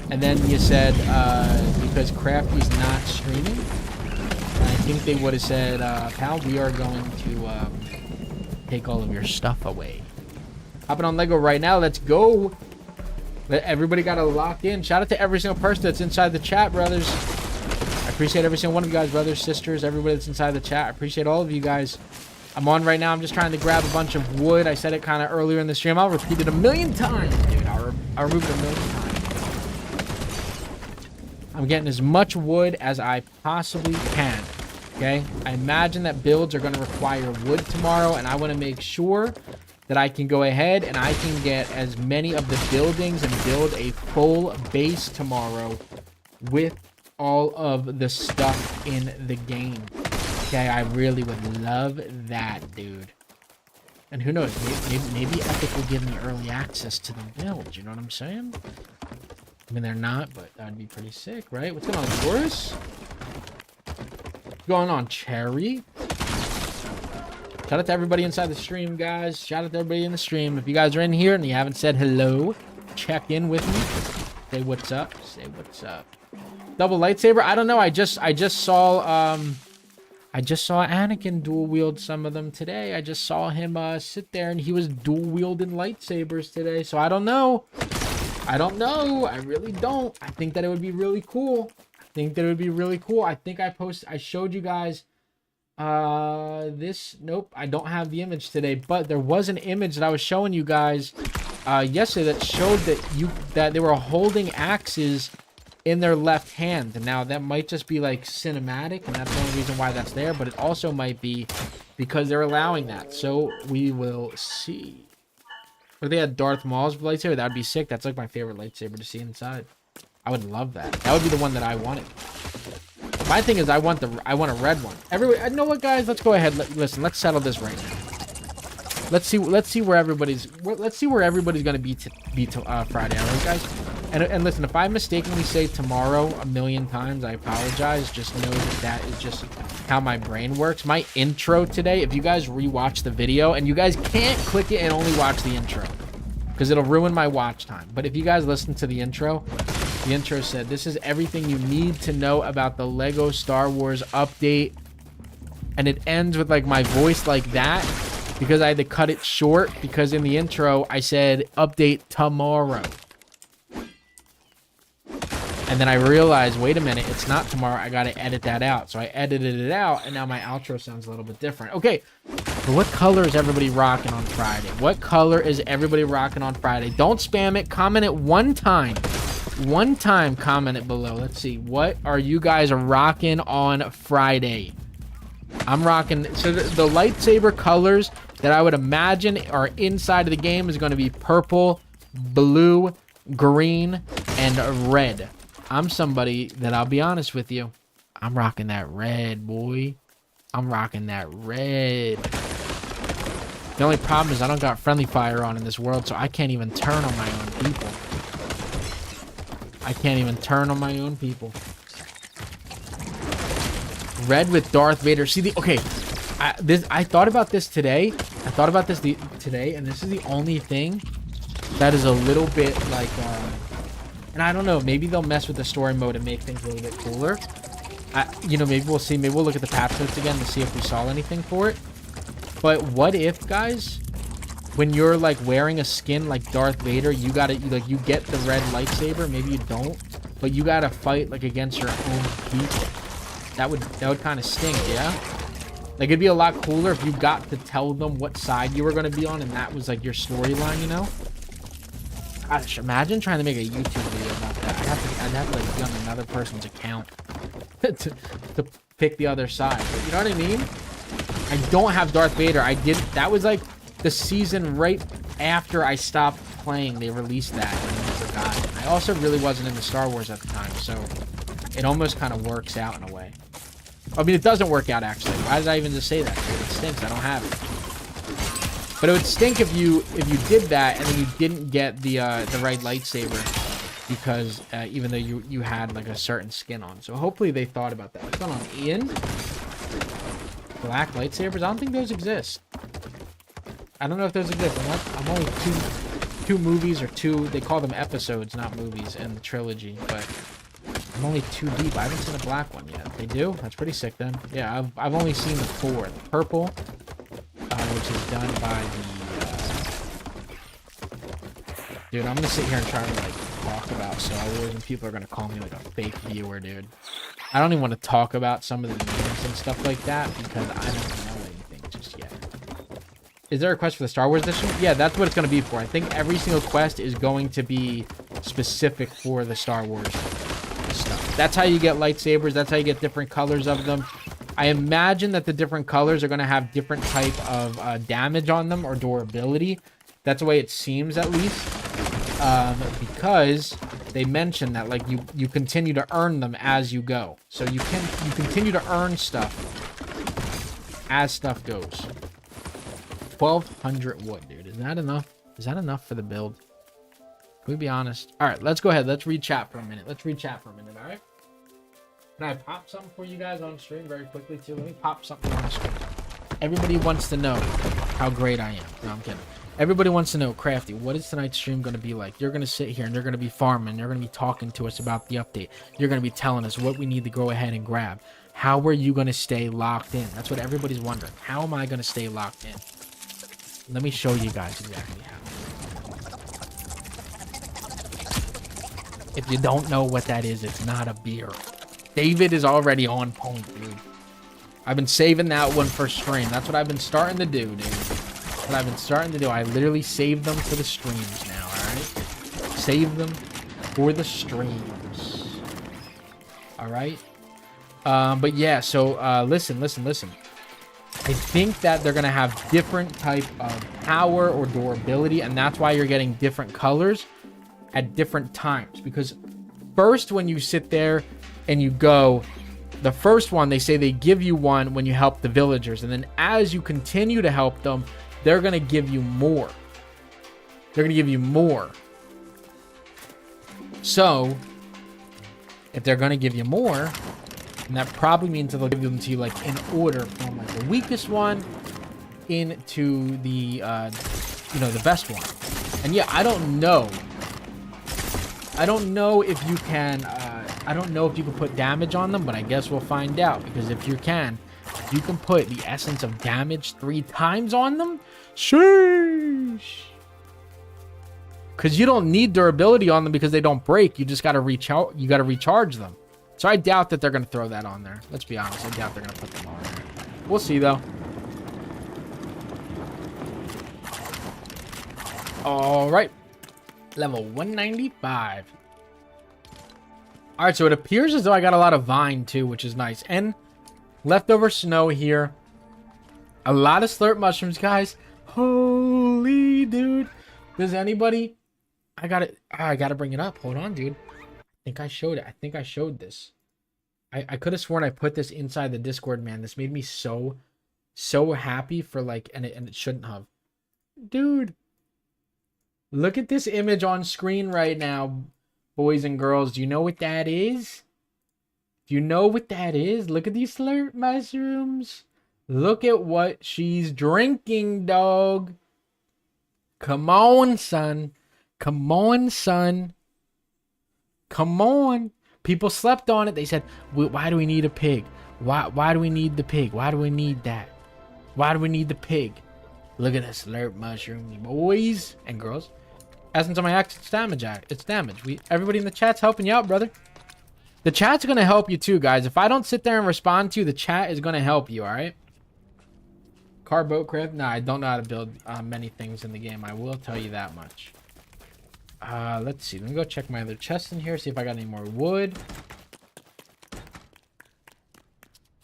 And then you said, because Crafty's not streaming. And I think they would have said, "Pal, we are going to take all of your stuff away." Hopping on Lego right now. Let's go. Everybody got to lock in. Shout out to every single person that's inside the chat, brothers. I appreciate every single one of you guys, brothers, sisters, everybody that's inside the chat. I appreciate all of you guys. I'm on right now. I'm just trying to grab a bunch of wood. I said it kind of earlier in the stream. I'll repeat it a million times, dude. I'll remove it a million times. I'm getting as much wood as I possibly can. Okay? I imagine that builds are going to require wood tomorrow, and I want to make sure that I can go ahead and I can get as many of the buildings and build a full base tomorrow with all of the stuff in the game. Okay, I really would love that, dude. And who knows, maybe Epic will give me early access to the build, you know what I'm saying? I mean, they're not, but that'd be pretty sick, right? What's going on, Boris? What's going on, Cherry? Shout out to everybody inside the stream, guys. Shout out to everybody in the stream. If you guys are in here and you haven't said hello, check in with me. Say what's up. Say what's up. Double lightsaber? I don't know. I just saw Anakin dual wield some of them today. I just saw him sit there and he was dual wielding lightsabers today. So I don't know. I don't know. I really don't. I think that it would be really cool. I think that it would be really cool. I think I showed you guys this. Nope, I don't have the image today, but there was an image that I was showing you guys yesterday that showed that they were holding axes in their left hand. And now that might just be like cinematic, and that's the only reason why that's there, but it also might be because they're allowing that. So we will see. If they had Darth Maul's lightsaber, that would be sick. That's like my favorite lightsaber to see inside. I would love that. That would be the one that I wanted. My thing is I want a red one. Everybody, you know what, guys? Let's go ahead. Listen, let's settle this right now. Let's see where everybody's gonna be Friday, all right, guys? And listen, if I mistakenly say tomorrow a million times, I apologize. Just know that is just how my brain works. My intro today, if you guys rewatch the video, and you guys can't click it and only watch the intro, because it'll ruin my watch time. But if you guys listen to the intro said, "This is everything you need to know about the LEGO Star Wars update." And it ends with like my voice like that, because I had to cut it short, because in the intro I said update tomorrow. And then I realized, wait a minute, it's not tomorrow. I got to edit that out. So I edited it out, and now my outro sounds a little bit different. Okay, so what color is everybody rocking on Friday? What color is everybody rocking on Friday? Don't spam it. Comment it one time. One time, comment it below. Let's see. What are you guys rocking on Friday? I'm rocking. So the lightsaber colors that I would imagine are inside of the game is going to be purple, blue, green, and red. I'm somebody that, I'll be honest with you, I'm rocking that red, boy. I'm rocking that red. The only problem is I don't got friendly fire on in this world, so I can't even turn on my own people. I can't even turn on my own people. Red with Darth Vader. See, okay, I thought about this today. today, and this is the only thing that is a little bit like And I don't know, maybe they'll mess with the story mode and make things a little bit cooler. You know, maybe we'll see. Maybe we'll look at the patch notes again to see if we saw anything for it. But what if, guys, when you're like wearing a skin like Darth Vader, you gotta like you get the red lightsaber. Maybe you don't, but you gotta fight like against your own people. That would kind of stink, yeah. Like it'd be a lot cooler if you got to tell them what side you were gonna be on, and that was like your storyline, you know. Gosh, imagine trying to make a YouTube video about that. I'd have to like be on another person's account to pick the other side. But you know what I mean? I don't have Darth Vader. That was like the season right after I stopped playing. They released that, and I forgot. I also really wasn't into Star Wars at the time, so it almost kind of works out in a way. I mean, it doesn't work out, actually. Why did I even just say that? It stinks. I don't have it. But it would stink if you did that and then you didn't get the right lightsaber because even though you had like a certain skin on. So hopefully they thought about that. What's going on, Ian? Black lightsabers? I don't think those exist. I don't know if those exist. I'm only two movies or two. They call them episodes, not movies, in the trilogy. But I'm only 2 deep. I haven't seen a black one yet. They do? That's pretty sick then. Yeah, I've only seen the 4. The purple, which is done by the... Dude, I'm gonna sit here and try to like talk about Star Wars, and people are gonna call me like a fake viewer, dude. I don't even want to talk about some of the names and stuff like that because I don't know anything just yet. Is there a quest for the Star Wars edition? Yeah, that's what it's gonna be for. I think every single quest is going to be specific for the Star Wars stuff. That's how you get lightsabers. That's how you get different colors of them. I imagine that the different colors are going to have different type of damage on them or durability. That's the way it seems, at least, because they mention that like you continue to earn them as you go. So you continue to earn stuff as stuff goes. 1,200 wood, dude. Is that enough? Is that enough for the build? Can we be honest? All right, let's go ahead. Let's read chat for a minute. All right? Can I pop something for you guys on stream very quickly, too? Let me pop something on the screen. Everybody wants to know how great I am. No, I'm kidding. Everybody wants to know, Crafty, what is tonight's stream going to be like? You're going to sit here and you're going to be farming. You're going to be talking to us about the update. You're going to be telling us what we need to go ahead and grab. How are you going to stay locked in? That's what everybody's wondering. How am I going to stay locked in? Let me show you guys exactly how. If you don't know what that is, it's not a beer. David is already on point, dude. I've been saving that one for stream. That's what I've been starting to do, dude. That's what I've been starting to do. I literally save them for the streams now, alright? Save them for the streams. Alright? But yeah, so listen. I think that they're going to have different type of power or durability, and that's why you're getting different colors at different times. Because first, when you sit there and you go, the first one, they say they give you one when you help the villagers, and then as you continue to help them, they're going to give you more. So if they're going to give you more, and that probably means that they'll give them to you like in order from like the weakest one into the the best one. And yeah, I don't know if you can I don't know if you can put damage on them, but I guess we'll find out, because if you can put the essence of damage 3 times on them, sheesh. Because you don't need durability on them because they don't break. You just got to recharge them. So I doubt that they're going to throw that on there. Let's be honest. I doubt they're going to put them on there. We'll see, though. All right. Level 195. All right, so it appears as though I got a lot of vine, too, which is nice. And leftover snow here. A lot of slurp mushrooms, guys. Holy, dude. Does anybody... I gotta bring it up. Hold on, dude. I think I showed it. I think I showed this. I could have sworn I put this inside the Discord, man. This made me so happy for like, and it shouldn't have. Dude, look at this image on screen right now, boys and girls. Do you know what that is? Do you know what that is? Look at these slurp mushrooms. Look at what she's drinking, dog. Come on, son. Come on, son. Come on. People slept on it. They said, why do we need a pig? Why do we need the pig? Why do we need that? Why do we need the pig? Look at this slurp mushroom, boys and girls. Essence on my axe, it's damage. It's damage. Everybody in the chat's helping you out, brother. The chat's going to help you too, guys. If I don't sit there and respond to you, the chat is going to help you, all right? Car boat crib? Nah, I don't know how to build many things in the game. I will tell you that much. Let's see. Let me go check my other chest in here, see if I got any more wood.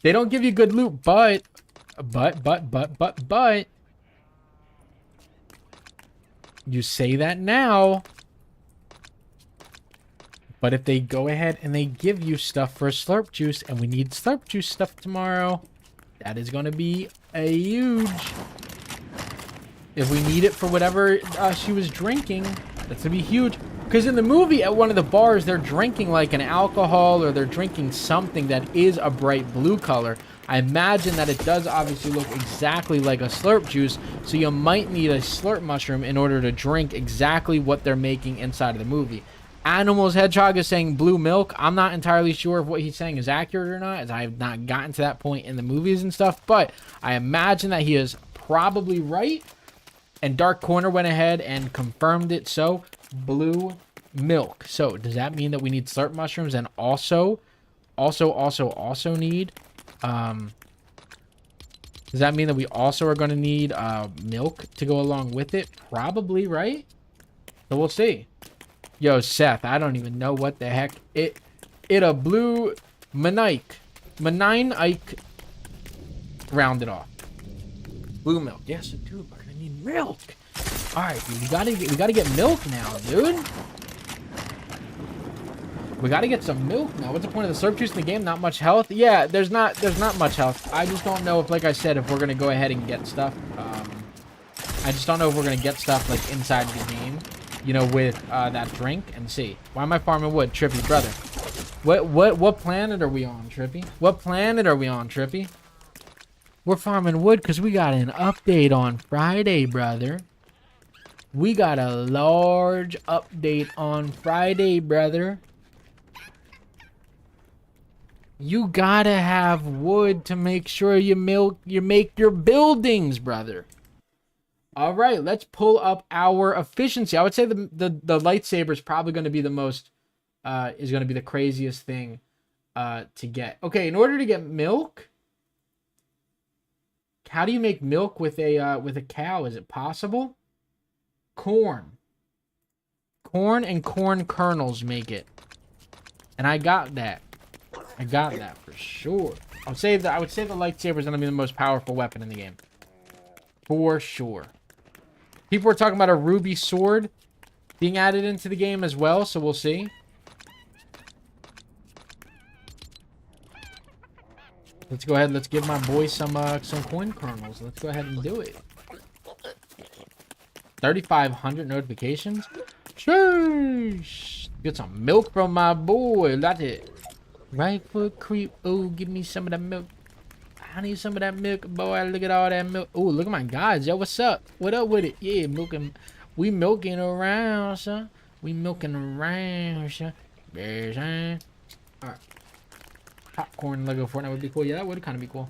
They don't give you good loot, but you say that now. But if they go ahead and they give you stuff for slurp juice, and we need slurp juice stuff tomorrow, that is going to be a huge. If we need it for whatever she was drinking, that's going to be huge. Because in the movie, at one of the bars, they're drinking like an alcohol, or they're drinking something that is a bright blue color. I imagine that it does obviously look exactly like a slurp juice, so you might need a slurp mushroom in order to drink exactly what they're making inside of the movie. Animals Hedgehog is saying blue milk. I'm not entirely sure if what he's saying is accurate or not, as I have not gotten to that point in the movies and stuff, but I imagine that he is probably right. And Dark Corner went ahead and confirmed it, so blue milk. So does that mean that we need slurp mushrooms and also need does that mean that we also are going to need milk to go along with it? Probably, right? So we'll see. Yo, Seth, I don't even know what the heck it a blue Manine Ike rounded off. Blue milk. Yes, dude, we're gonna need milk. All right, dude, we gotta get milk now, dude. We gotta get some milk now. What's the point of the slurp juice in the game? Not much health. Yeah, there's not much health. I just don't know if, like I said, if we're gonna go ahead and get stuff. I just don't know if we're gonna get stuff like inside the game, you know, with that drink and see. Why am I farming wood, Trippy, brother? What planet are we on, Trippy? What planet are we on, Trippy? We're farming wood because we got an update on Friday, brother. We got a large update on Friday, brother. You gotta have wood to make sure you make your buildings, brother. All right, let's pull up our efficiency. I would say the lightsaber is probably going to be the most, is going to be the craziest thing to get. Okay, in order to get milk, how do you make milk with a cow? Is it possible? Corn and corn kernels make it, and I got that. I got that for sure. I would say the lightsaber is going to be the most powerful weapon in the game, for sure. People are talking about a ruby sword being added into the game as well, so we'll see. Let's go ahead. Let's give my boy some coin kernels. Let's go ahead and do it. 3,500 notifications. Sheesh. Get some milk from my boy. That's it. Right foot creep. Oh, give me some of that milk. I need some of that milk, boy. Look at all that milk. Oh, look at my guys. Yo, what's up? What up with it? Yeah, milking. We milking around, son. We milking around, son. Alright. Popcorn Lego Fortnite would be cool. Yeah, that would kind of be cool.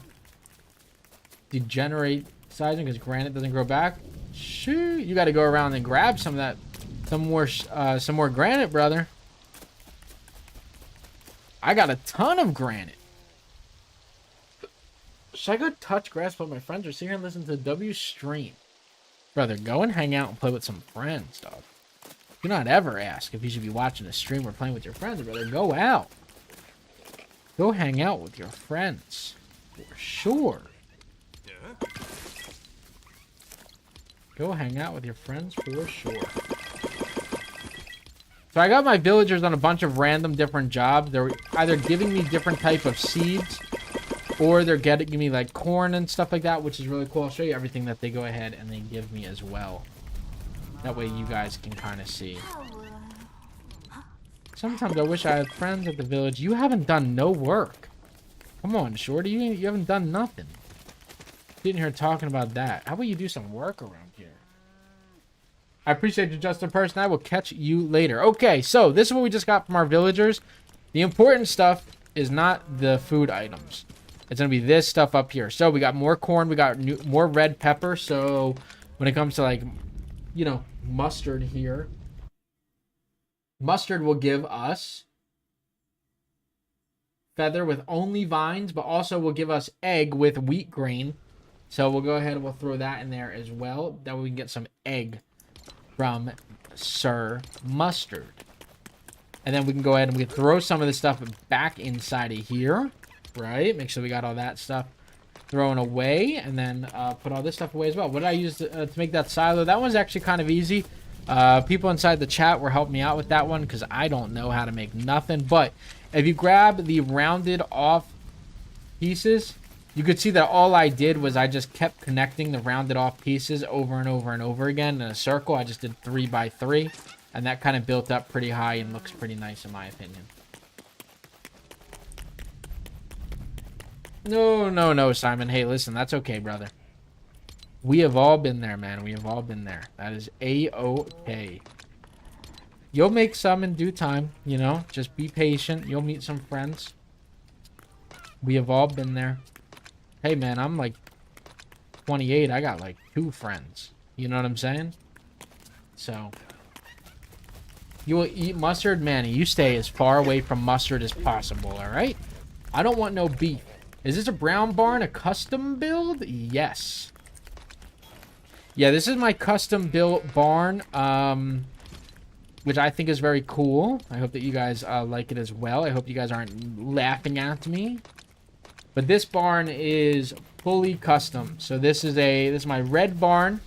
Degenerate sizing because granite doesn't grow back. Shoot, you got to go around and grab some of that. Some more granite, brother. I got a ton of granite. Should I go touch grass with my friends or sit here and listen to W stream? Brother, go and hang out and play with some friends, dog. Do not ever ask if you should be watching a stream or playing with your friends, brother. Go out. Go hang out with your friends. For sure. Go hang out with your friends for sure. So I got my villagers on a bunch of random different jobs. They're either giving me different type of seeds, or they're giving me like corn and stuff like that, which is really cool. I'll show you everything that they go ahead and they give me as well. That way you guys can kind of see. Sometimes I wish I had friends at the village. You haven't done no work. Come on, Shorty. You haven't done nothing. Sitting here talking about that. How about you do some work around here? I appreciate you, Justin Person. I will catch you later. Okay, so this is what we just got from our villagers. The important stuff is not the food items. It's going to be this stuff up here. So we got more corn. We got more red pepper. So when it comes to, like, you know, mustard here, mustard will give us feather with only vines, but also will give us egg with wheat grain. So we'll go ahead and we'll throw that in there as well. That way we can get some egg from Sir Mustard. And then we can go ahead and we can throw some of this stuff back inside of here, right? Make sure we got all that stuff thrown away, and then put all this stuff away as well. What did I use to make that silo? That one's actually kind of easy. People inside the chat were helping me out with that one because I don't know how to make nothing. But if you grab the rounded off pieces, you could see that all I did was I just kept connecting the rounded off pieces over and over and over again in a circle. I just did 3 by 3. And that kind of built up pretty high and looks pretty nice in my opinion. No, Simon. Hey, listen, that's okay, brother. We have all been there, man. We have all been there. That is A-okay. You'll make some in due time, you know. Just be patient. You'll meet some friends. We have all been there. Hey, man, I'm like 28. I got like 2 friends. You know what I'm saying? So... you will eat mustard, Manny. You stay as far away from mustard as possible, all right? I don't want no beef. Is this a brown barn, a custom build? Yes. Yeah, this is my custom built barn, which I think is very cool. I hope that you guys like it as well. I hope you guys aren't laughing at me. But this barn is fully custom. So this is my red barn.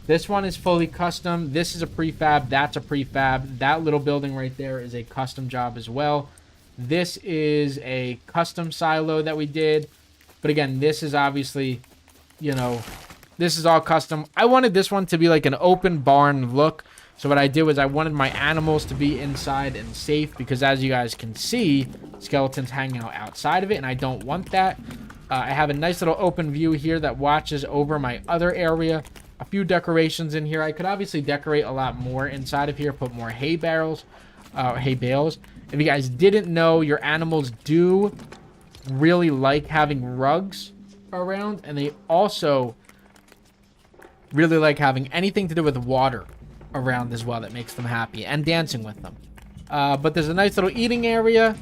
This one is fully custom. This is a prefab. That's a prefab. That little building right there is a custom job as well. This is a custom silo that we did. But again, this is obviously, you know, this is all custom. I wanted this one to be like an open barn look. So what I did was I wanted my animals to be inside and safe because as you guys can see, skeletons hang out outside of it and I don't want that. I have a nice little open view here that watches over my other area. A few decorations in here. I could obviously decorate a lot more inside of here. Put more hay bales. If you guys didn't know, your animals do really like having rugs around. And they also really like having anything to do with water around as well. That makes them happy. And dancing with them. But there's a nice little eating area.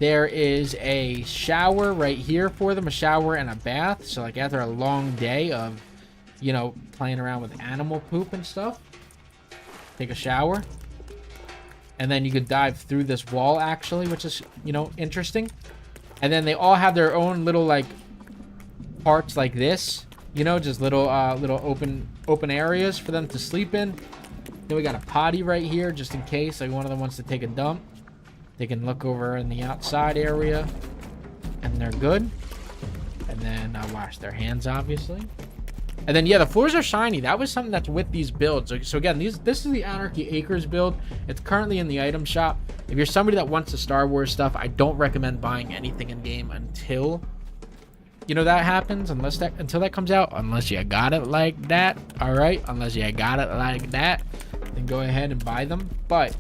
There is a shower right here for them. A shower and a bath. So like after a long day of, you know, playing around with animal poop and stuff. Take a shower. And then you could dive through this wall, actually, which is, you know, interesting. And then they all have their own little, like, parts like this. You know, just little open areas for them to sleep in. Then we got a potty right here, just in case, like, one of them wants to take a dump. They can look over in the outside area. And they're good. And then wash their hands, obviously. And then, yeah, the floors are shiny. That was something that's with these builds. So, again, this is the Anarchy Acres build. It's currently in the item shop. If you're somebody that wants the Star Wars stuff, I don't recommend buying anything in-game until, you know, that happens. Until that comes out. Unless you got it like that. All right? Unless you got it like that. Then go ahead and buy them. But,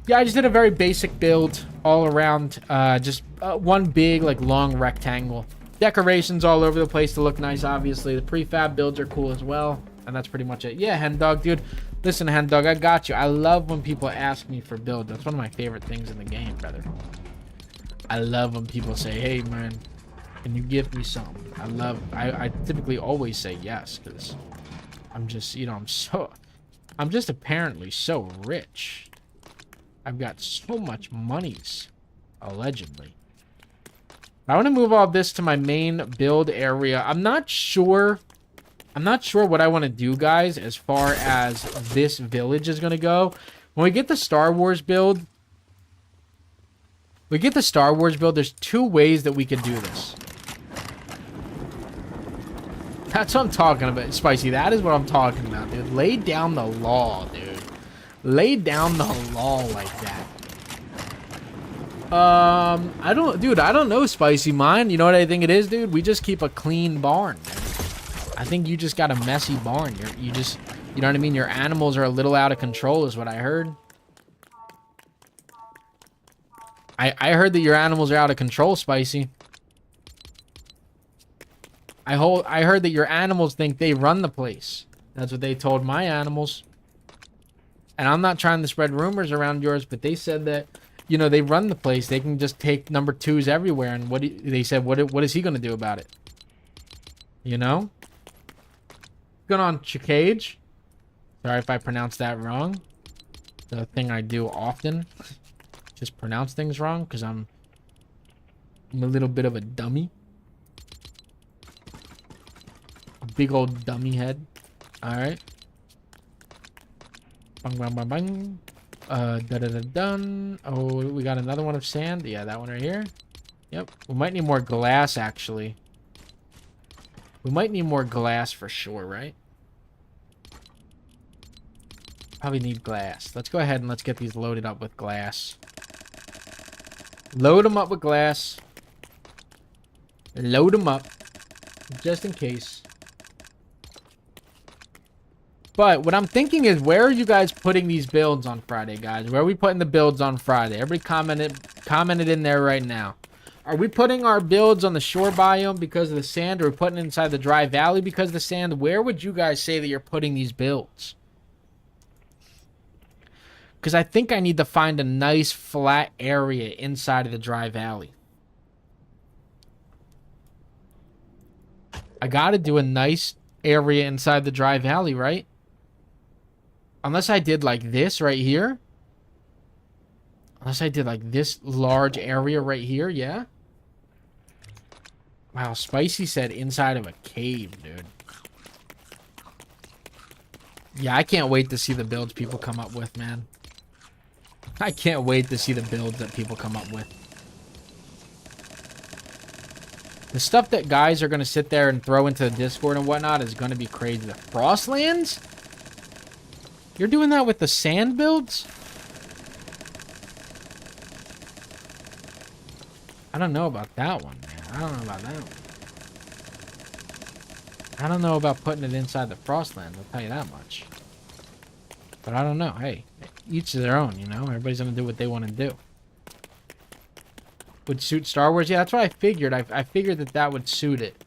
yeah, I just did a very basic build all around. Just one big, like, long rectangle. Decorations all over the place to look nice, obviously. The prefab builds are cool as well. And that's pretty much it. Yeah, Hen Dog, dude. Listen, Hen Dog, I got you. I love when people ask me for builds. That's one of my favorite things in the game, brother. I love when people say, hey, man, can you give me something? I typically always say yes, because I'm just, you know, I'm just apparently so rich. I've got so much monies, allegedly. I want to move all this to my main build area. I'm not sure what I want to do, guys, as far as this village is going to go. When we get the Star Wars build, there's 2 ways that we could do this. That's what I'm talking about, Spicy. That is what I'm talking about, dude. Lay down the law, dude. Lay down the law like that. I don't know, Spicy Mine. You know what I think it is, dude? We just keep a clean barn, man. I think you just got a messy barn. You just, you know what I mean? Your animals are a little out of control is what I heard. I heard that your animals are out of control, Spicy. I heard that your animals think they run the place. That's what they told my animals. And I'm not trying to spread rumors around yours, but they said that, you know, they run the place. They can just take number 2s everywhere. And they said, what is he going to do about it? You know? What's going on, Chicage? Sorry if I pronounced that wrong. The thing I do often. Just pronounce things wrong because I'm a little bit of a dummy. A big old dummy head. Alright. Bang, bang, bang, bang. Dun. Oh, we got another one of sand. Yeah, that one right here. Yep. We might need more glass, actually. We might need more glass for sure, right? Probably need glass. Let's go ahead and let's get these loaded up with glass. Load them up with glass. Load them up. Just in case. But what I'm thinking is, where are you guys putting these builds on Friday, guys? Where are we putting the builds on Friday? Everybody commented in there right now. Are we putting our builds on the shore biome because of the sand? Or are we putting it inside the dry valley because of the sand? Where would you guys say that you're putting these builds? Because I think I need to find a nice flat area inside of the dry valley. I got to do a nice area inside the dry valley, right? Unless I did like this right here. Unless I did like this large area right here, yeah? Wow, Spicy said inside of a cave, dude. Yeah, I can't wait to see the builds people come up with, man. I can't wait to see the builds that people come up with. The stuff that guys are going to sit there and throw into the Discord and whatnot is going to be crazy. The Frostlands? You're doing that with the sand builds? I don't know about that one, man. I don't know about that one. I don't know about putting it inside the Frostlands, I'll tell you that much. But I don't know. Hey, each to their own, you know? Everybody's going to do what they want to do. Would suit Star Wars? Yeah, that's what I figured. I figured that that would suit it.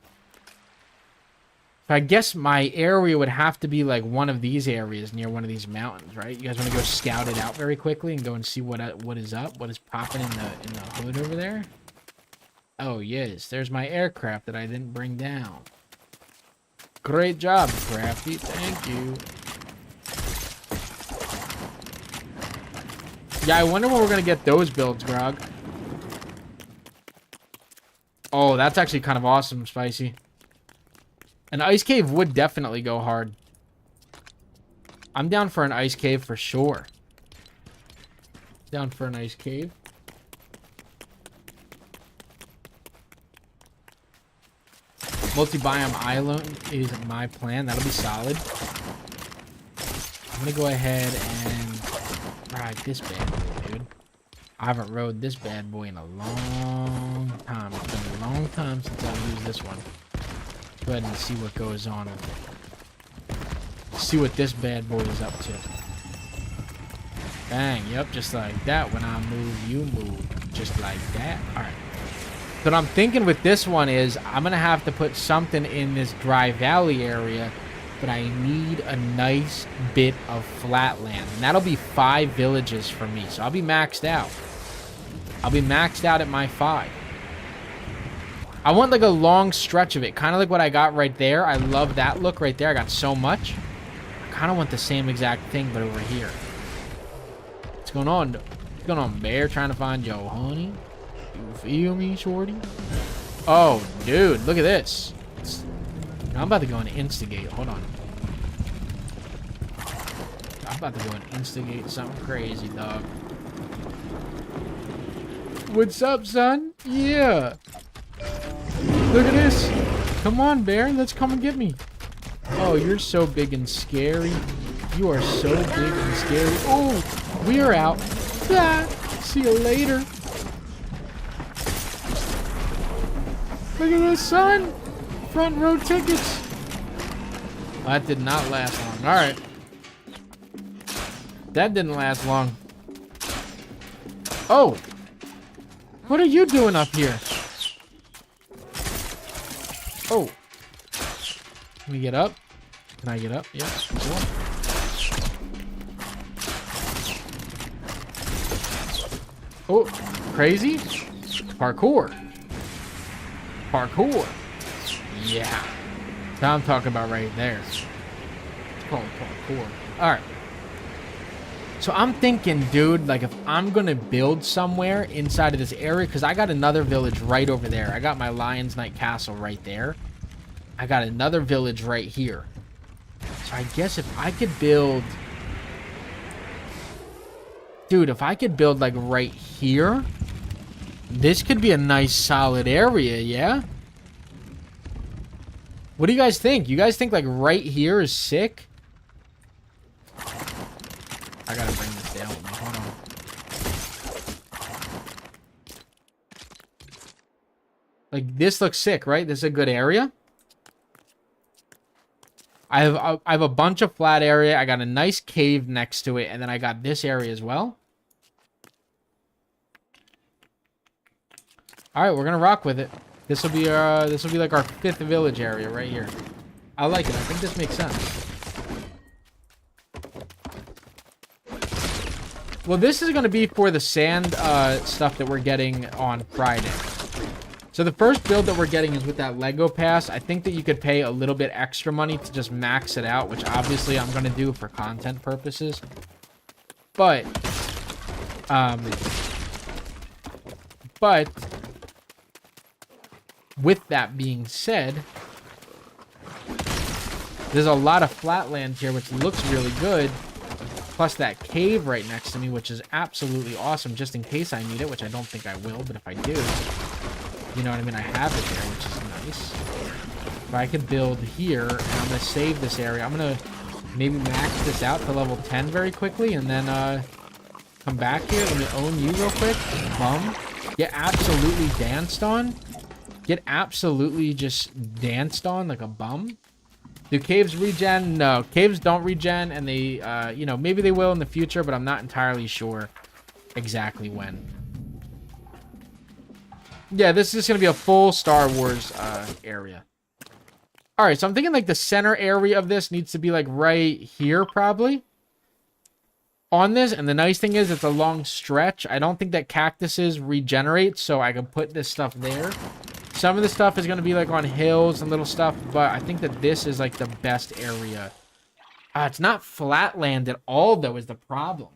But I guess my area would have to be like one of these areas near one of these mountains, right? You guys want to go scout it out very quickly and go and see what is up? What is popping in the hood over there? Oh, yes. There's my aircraft that I didn't bring down. Great job, Crafty. Thank you. Yeah, I wonder when we're going to get those builds, Grog. Oh, that's actually kind of awesome, Spicy. An ice cave would definitely go hard. I'm down for an ice cave for sure. Down for an ice cave. Multi-biome island is my plan. That'll be solid. I'm going to go ahead and ride this bad boy, dude. I haven't rode this bad boy in a long time. It's been a long time since I've used this one. Go ahead and see what goes on with it. See what this bad boy is up to. Bang, yep, just like that. When I move, you move. Just like that. Alright. So what I'm thinking with this one is I'm going to have to put something in this dry valley area, but I need a nice bit of flatland. And that'll be 5 villages for me. So I'll be maxed out. I'll be maxed out at my 5. I want like a long stretch of it. Kind of like what I got right there. I love that look right there. I got so much. I kind of want the same exact thing, but over here. What's going on? What's going on, Bear? Trying to find your honey? You feel me, shorty? Oh, dude. Look at this. I'm about to go and instigate. Hold on. I'm about to go and instigate something crazy, dog. What's up, son? Yeah. Look at this. Come on, Bear. Let's come and get me. Oh, you're so big and scary. You are so big and scary. Oh, we are out. Ah, see you later. Look at this, son. Front row tickets. That did not last long. All right. That didn't last long. Oh. What are you doing up here? Oh. Can we get up? Can I get up? Yeah. Cool. Oh, crazy. Parkour. Parkour. Yeah. That's what I'm talking about right there. It's called parkour. Alright. So I'm thinking, dude, like if I'm going to build somewhere inside of this area, because I got another village right over there. I got my Lion's Night Castle right there. I got another village right here. So I guess if I could build... Dude, if I could build like right here, this could be a nice solid area, yeah? What do you guys think? You guys think like right here is sick? I gotta bring this down with me. Hold on. Like this looks sick, right? This is a good area. I have a bunch of flat area. I got a nice cave next to it, and then I got this area as well. All right, we're gonna rock with it. This will be like our 5th village area right here. I like it. I think this makes sense. Well, this is gonna be for the sand stuff that we're getting on Friday. So the first build that we're getting is with that Lego pass. I think that you could pay a little bit extra money to just max it out, which obviously I'm going to do for content purposes. But with that being said, there's a lot of flatland here, which looks really good. Plus that cave right next to me, which is absolutely awesome, just in case I need it, which I don't think I will, but if I do... You know what I mean? I have it there, which is nice. If I could build here, and I'm going to save this area. I'm going to maybe max this out to level 10 very quickly, and then come back here. Let me own you real quick. Bum. Get absolutely danced on. Get absolutely just danced on like a bum. Do caves regen? No. Caves don't regen, and they, you know, maybe they will in the future, but I'm not entirely sure exactly when. Yeah, this is just going to be a full Star Wars area. All right, so I'm thinking like the center area of this needs to be like right here probably on this. And the nice thing is it's a long stretch. I don't think that cactuses regenerate, so I can put this stuff there. Some of the stuff is going to be like on hills and little stuff, but I think that this is like the best area. It's not flatland at all, though, is the problem.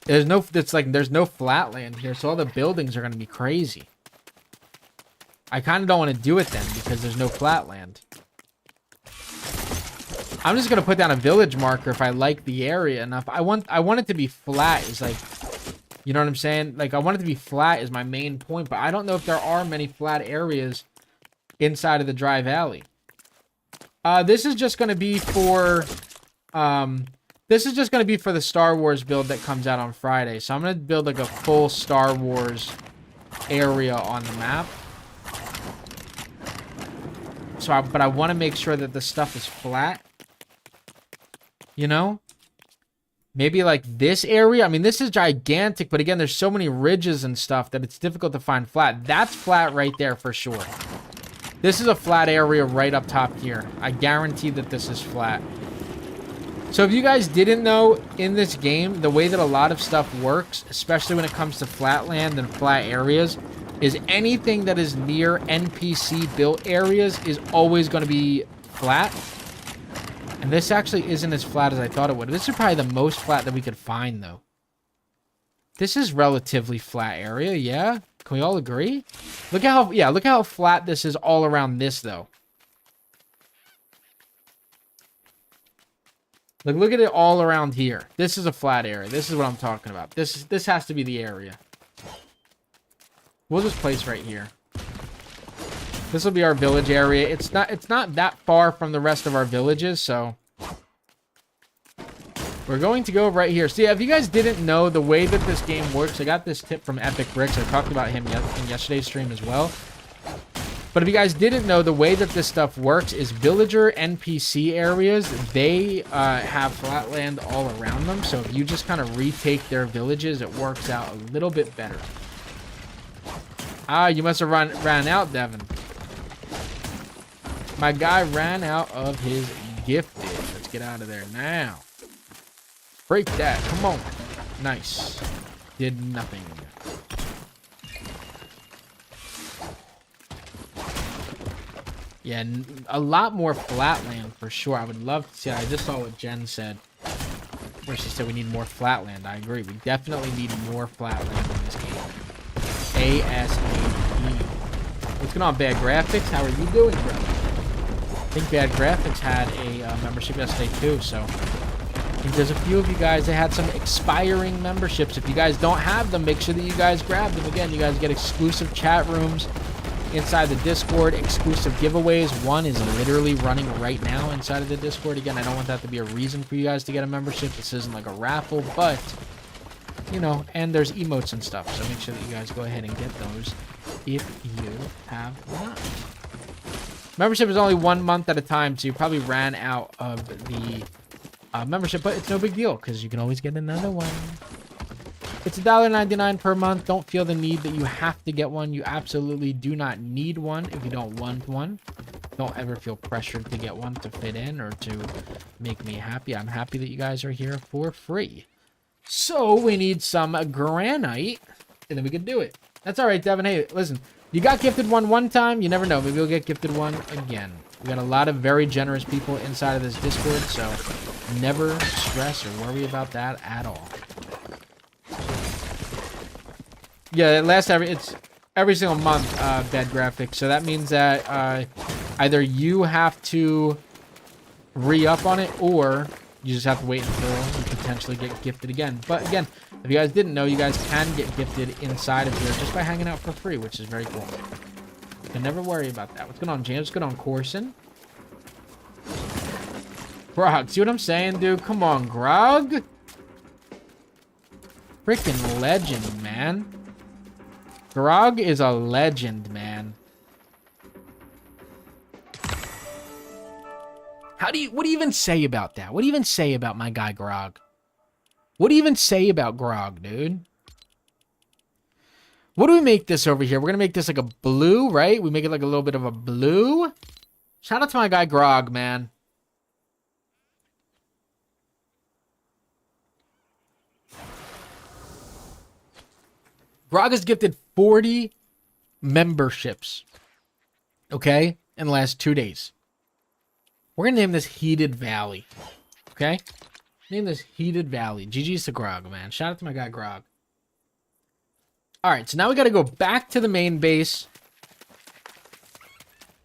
There's no flatland here, so all the buildings are going to be crazy. I kind of don't want to do it then because there's no flatland. I'm just going to put down a village marker if I like the area enough. I want it to be flat is like, you know what I'm saying? Like I want it to be flat is my main point, but I don't know if there are many flat areas inside of the Dry Valley. This is just going to be for the Star Wars build that comes out on Friday. So I'm going to build like a full Star Wars area on the map. But I want to make sure that the stuff is flat. You know? Maybe like this area. I mean, this is gigantic, but again, there's so many ridges and stuff that it's difficult to find flat. That's flat right there for sure. This is a flat area right up top here. I guarantee that this is flat. So if you guys didn't know, in this game, the way that a lot of stuff works, especially when it comes to flatland and flat areas, is anything that is near NPC built areas is always going to be flat. And this actually isn't as flat as I thought it would. This is probably the most flat that we could find, though. This is relatively flat area, yeah? Can we all agree? Look at how flat this is all around this, though. Like, look at it all around here. This is a flat area. This is what I'm talking about. This has to be the area. We'll just place right here. This will be our village area. It's not that far from the rest of our villages, so We're going to go right here. So yeah, if you guys didn't know the way that this game works, I got this tip from Epic Bricks. I talked about him in yesterday's stream as well. But if you guys didn't know, the way that this stuff works is villager NPC areas, they have flat land all around them. So if you just kind of retake their villages, it works out a little bit better. Ah, you must have ran out, Devin. My guy ran out of his gifted. Let's get out of there now. Break that. Come on. Nice. Did nothing. Yeah, a lot more flatland for sure. I would love to see. I just saw what Jen said, where she said we need more flatland. I agree. We definitely need more flatland in this game. ASAP. What's going on, Bad Graphics? How are you doing, bro? I think Bad Graphics had a membership yesterday too, so I think there's a few of you guys that had some expiring memberships. If you guys don't have them, make sure that you guys grab them. Again, you guys get exclusive chat rooms inside the Discord, exclusive giveaways. One is literally running right now inside of the Discord. Again, I don't want that to be a reason for you guys to get a membership. This isn't like a raffle, but, you know, and there's emotes and stuff, so make sure that you guys go ahead and get those if you have not. Membership is only 1 month at a time, so you probably ran out of the membership, but it's no big deal because you can always get another one. It's $1.99 per month. Don't feel the need that you have to get one. You absolutely do not need one if you don't want one. Don't ever feel pressured to get one to fit in or to make me happy. I'm happy that you guys are here for free. So we need some granite, and then we can do it. That's all right, Devin. Hey, listen. You got gifted one time, you never know. Maybe you'll get gifted one again. We got a lot of very generous people inside of this Discord, so never stress or worry about that at all. Yeah, it's every single month, Bad Graphics. So that means that either you have to re-up on it, or you just have to wait until you potentially get gifted again. But again, if you guys didn't know, you guys can get gifted inside of here just by hanging out for free, which is very cool. So never worry about that. What's going on, James? What's going on, Corson? Grog, see what I'm saying, dude? Come on, Grog. Freaking legend, man. Grog is a legend, man. What do you even say about that? What do you even say about my guy, Grog? What do you even say about Grog, dude? What do we make this over here? We're going to make this like a blue, right? We make it like a little bit of a blue. Shout out to my guy, Grog, man. Grog has gifted 40 memberships, okay, in the last 2 days. We're going to name this Heated Valley, okay? Name this Heated Valley. GG's to Grog, man. Shout out to my guy, Grog. All right, so now we got to go back to the main base.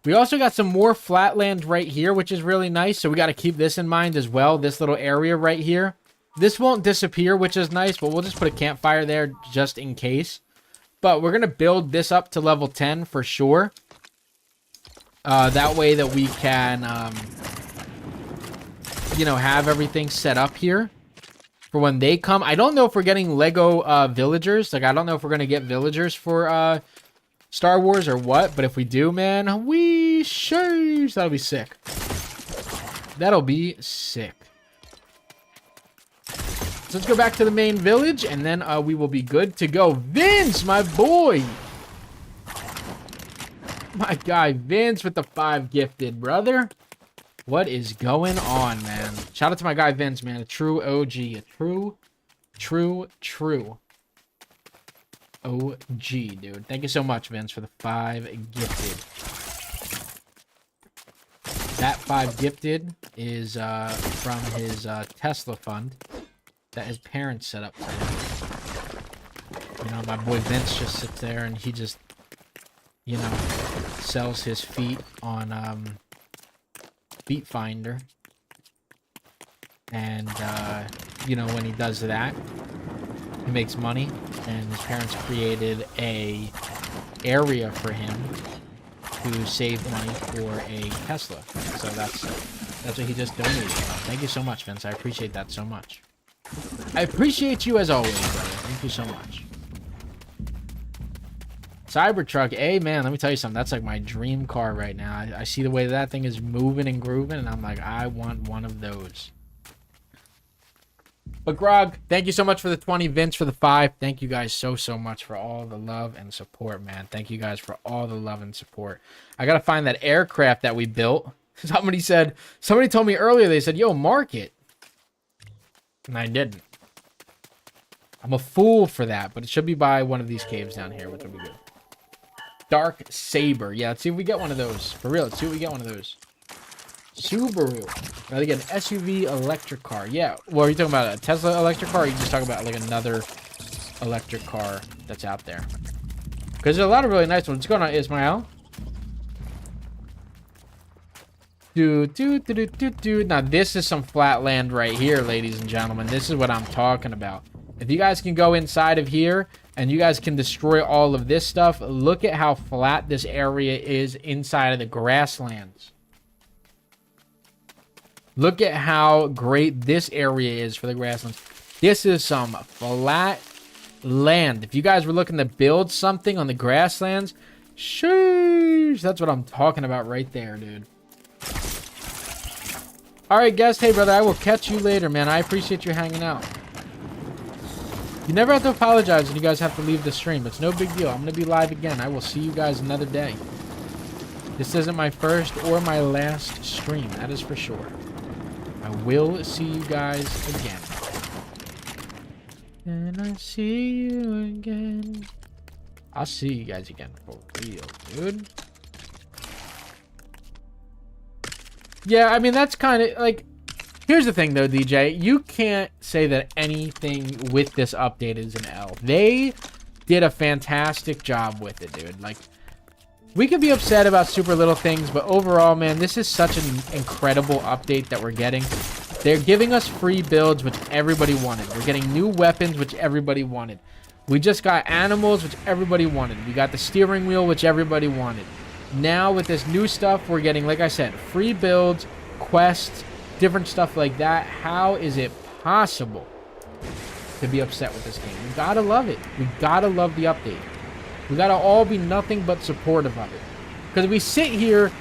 We also got some more flatland right here, which is really nice. So we got to keep this in mind as well, this little area right here. This won't disappear, which is nice, but we'll just put a campfire there just in case. But we're going to build this up to level 10 for sure. That way that we can, you know, have everything set up here for when they come. I don't know if we're getting Lego villagers. Like, I don't know if we're going to get villagers for Star Wars or what. But if we do, man, we sheesh, that'll be sick. That'll be sick. So let's go back to the main village, and then we will be good to go. Vince, my boy. My guy, Vince with the 5 gifted, brother. What is going on, man? Shout out to my guy, Vince, man. A true OG. A true OG, dude. Thank you so much, Vince, for the 5 gifted. That 5 gifted is from his Tesla fund that his parents set up for him. You know, my boy Vince just sits there and he just, you know, sells his feet on Feet Finder. And, you know, when he does that, he makes money. And his parents created a area for him to save money for a Tesla. So that's what he just donated. Thank you so much, Vince. I appreciate that so much. I appreciate you as always, brother. Thank you so much. Cybertruck, hey man, let me tell you something. That's like my dream car right now. I see the way that thing is moving and grooving, and I'm like, I want one of those. But Grog, thank you so much for the 20. Vince for the 5. Thank you guys so much for all the love and support, man. Thank you guys for all the love and support. I gotta find that aircraft that we built. Somebody told me earlier, they said, yo, mark it. And I didn't. I'm a fool for that, but it should be by one of these caves down here, which will be good. Dark Saber. Yeah, let's see if we get one of those. For real, let's see if we get one of those. Subaru. Now they get an SUV electric car. Yeah. Well, are you talking about a Tesla electric car, or are you just talking about like another electric car that's out there? Because there's a lot of really nice ones. What's going on, Ismail? Now this is some flat land right here, ladies and gentlemen. This is what I'm talking about. If you guys can go inside of here and you guys can destroy all of this stuff, look at how flat this area is inside of the grasslands. Look at how great this area is for the grasslands. This is some flat land. If you guys were looking to build something on the grasslands, sheesh, that's what I'm talking about right there, dude. All right, guys. Hey, brother, I will catch you later, man. I appreciate you hanging out. You never have to apologize when you guys have to leave the stream. It's no big deal. I'm going to be live again. I will see you guys another day. This isn't my first or my last stream. That is for sure. I will see you guys again. And I see you again. I'll see you guys again for real, dude. Yeah, I mean, that's kind of like... Here's the thing, though, DJ. You can't say that anything with this update is an L. They did a fantastic job with it, dude. Like, we could be upset about super little things, but overall, man, this is such an incredible update that we're getting. They're giving us free builds, which everybody wanted. We're getting new weapons, which everybody wanted. We just got animals, which everybody wanted. We got the steering wheel, which everybody wanted. Now, with this new stuff, we're getting, like I said, free builds, quests, different stuff like that. How is it possible to be upset with this game? We gotta love it. We gotta love the update. We gotta all be nothing but supportive of it. Because if we sit here,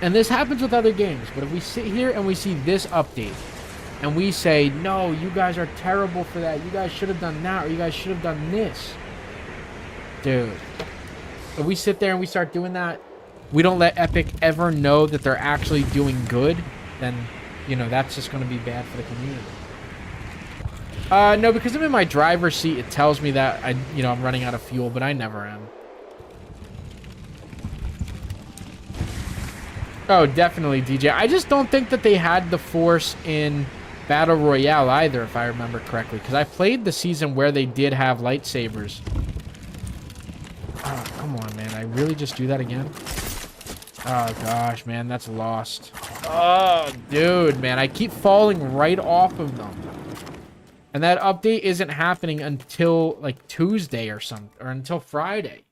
and this happens with other games, but if we sit here and we see this update, and we say, no, you guys are terrible for that, you guys should have done that, or you guys should have done this. Dude. If we sit there and we start doing that, we don't let Epic ever know that they're actually doing good, then, you know, that's just going to be bad for the community. No, because I'm in my driver's seat, it tells me that I'm running out of fuel, but I never am. Oh, definitely, DJ. I just don't think that they had the force in Battle Royale either, if I remember correctly, because I played the season where they did have lightsabers. Oh, come on, man. I really just do that again? Oh, gosh, man. That's lost. Oh, dude, man. I keep falling right off of them. And that update isn't happening until, like, Tuesday or something. Or until Friday.